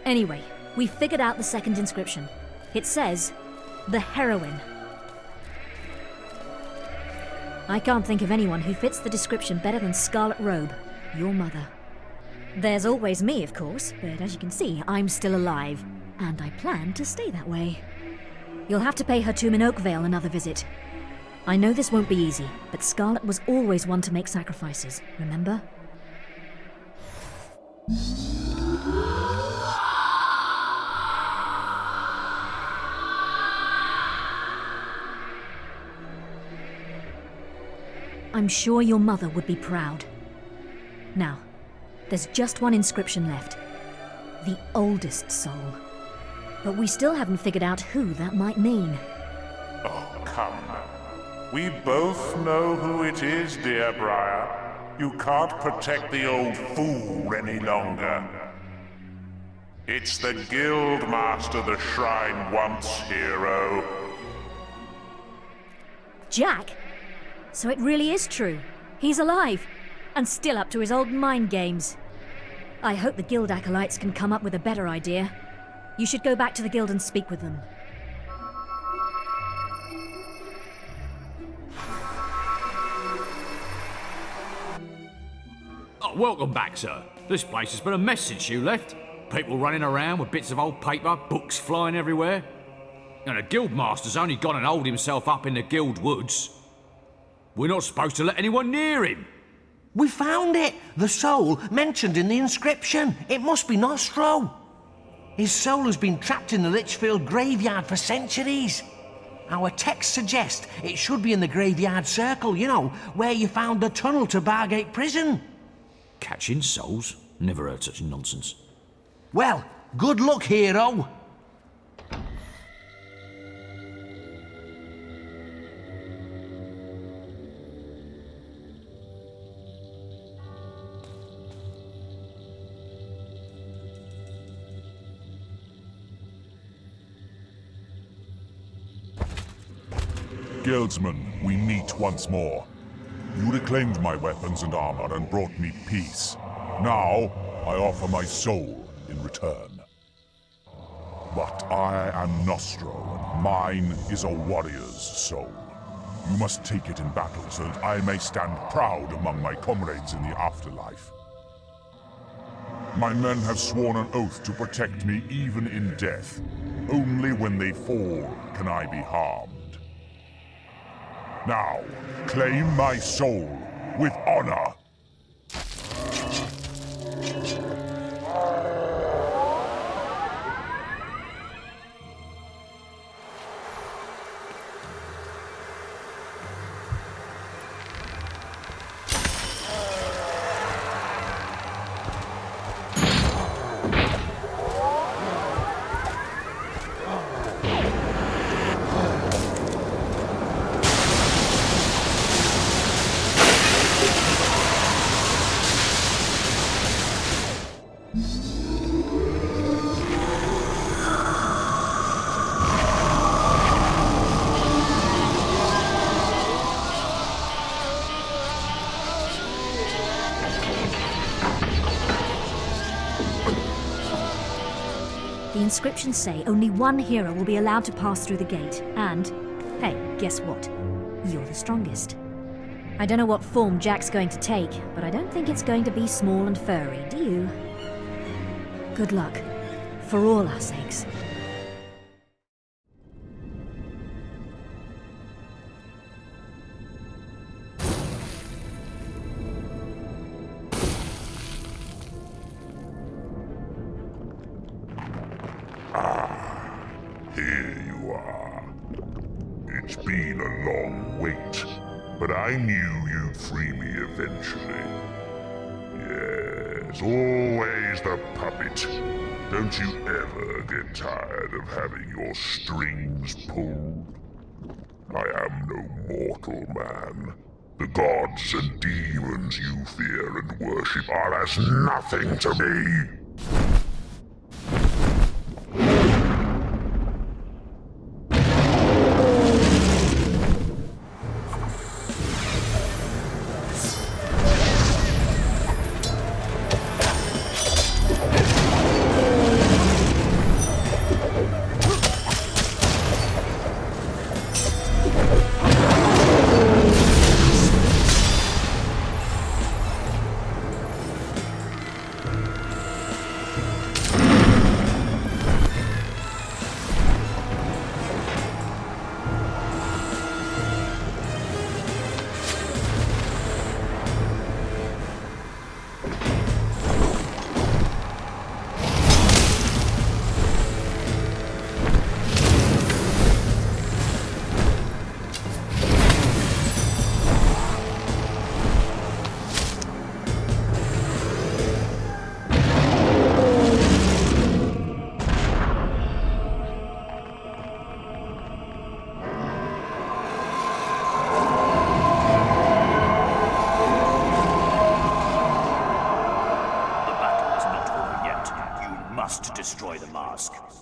Anyway, we figured out the second inscription. It says, the heroine. I can't think of anyone who fits the description better than Scarlet Robe, your mother. There's always me, of course, but as you can see, I'm still alive, and I plan to stay that way. You'll have to pay her tomb in Oakvale another visit. I know this won't be easy, but Scarlet was always one to make sacrifices, remember? I'm sure your mother would be proud. Now, there's just one inscription left. The oldest soul. But we still haven't figured out who that might mean. Oh, come now. We both know who it is, dear Briar. You can't protect the old fool any longer. It's the guild master the shrine wants, hero. Jack? So it really is true. He's alive, and still up to his old mind games. I hope the guild acolytes can come up with a better idea. You should go back to the guild and speak with them. Oh, welcome back, sir. This place has been a mess since you left. People running around with bits of old paper, books flying everywhere. And the guildmaster's only gone and holed himself up in the guild woods. We're not supposed to let anyone near him. We found it! The soul mentioned in the inscription. It must be Nostro. His soul has been trapped in the Litchfield graveyard for centuries. Our text suggests it should be in the graveyard circle, you know, where you found the tunnel to Bargate Prison. Catching souls? Never heard such nonsense. Well, good luck, hero. Guildsman, we meet once more. You reclaimed my weapons and armor and brought me peace. Now, I offer my soul in return. But I am Nostro, and mine is a warrior's soul. You must take it in battle so that I may stand proud among my comrades in the afterlife. My men have sworn an oath to protect me even in death. Only when they fall can I be harmed. Now, claim my soul with honor. The inscriptions say only one hero will be allowed to pass through the gate, and, hey, guess what? You're the strongest. I don't know what form Jack's going to take, but I don't think it's going to be small and furry, do you? Good luck, for all our sakes. Here you are. It's been a long wait, but I knew you'd free me eventually. Yes, always the puppet. Don't you ever get tired of having your strings pulled? I am no mortal man. The gods and demons you fear and worship are as nothing to me.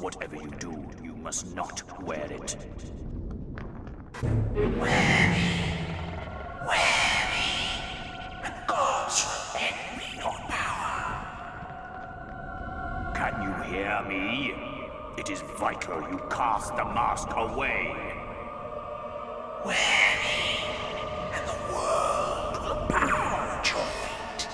Whatever you do, you must not wear it. Wear me, and gods will envy your power. Can you hear me? It is vital you cast the mask away. Wear me, and the world will bow at your feet.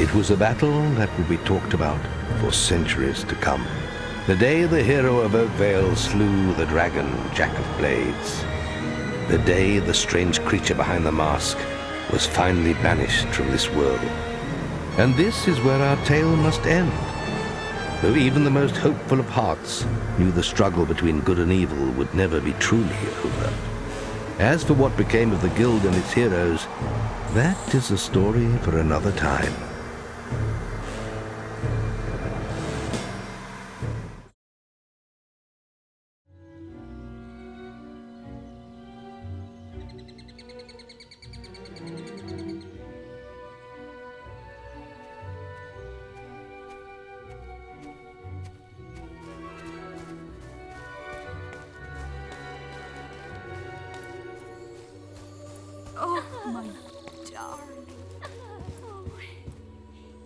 It was a battle that would be talked about for centuries to come. The day the hero of Oakvale slew the dragon, Jack of Blades. The day the strange creature behind the mask was finally banished from this world. And this is where our tale must end. Though even the most hopeful of hearts knew the struggle between good and evil would never be truly over. As for what became of the guild and its heroes, that is a story for another time. Oh, my darling.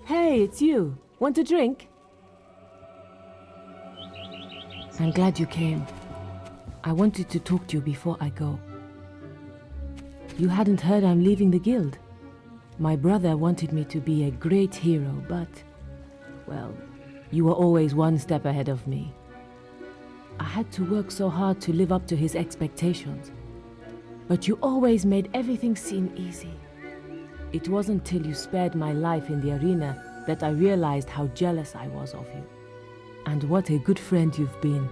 Hey, it's you. Want a drink? I'm glad you came. I wanted to talk to you before I go. You hadn't heard I'm leaving the guild. My brother wanted me to be a great hero, but, well, you were always one step ahead of me. I had to work so hard to live up to his expectations. But you always made everything seem easy. It wasn't till you spared my life in the arena that I realized how jealous I was of you. And what a good friend you've been.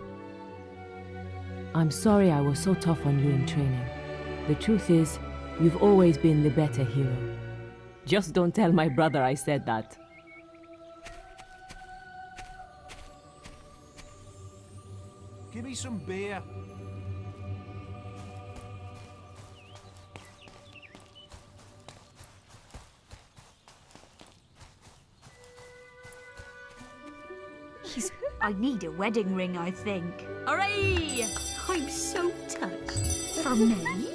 I'm sorry I was so tough on you in training. The truth is, you've always been the better hero. Just don't tell my brother I said that. Give me some beer. I need a wedding ring, I think. Hooray! I'm so touched. For me?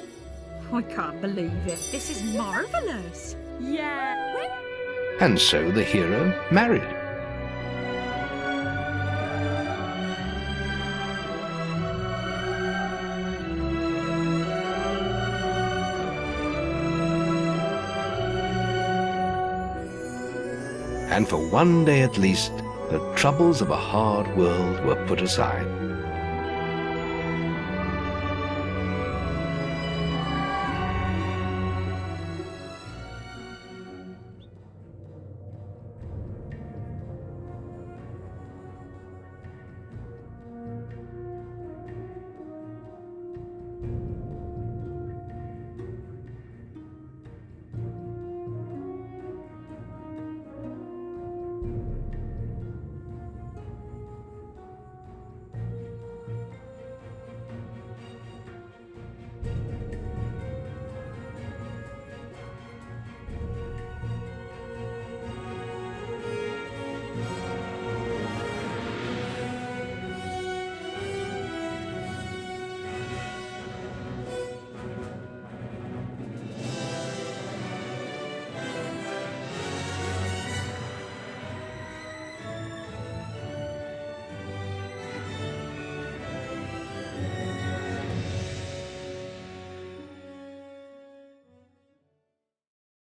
I can't believe it. This is marvelous. Yeah. And so the hero married. And for one day at least, the troubles of a hard world were put aside.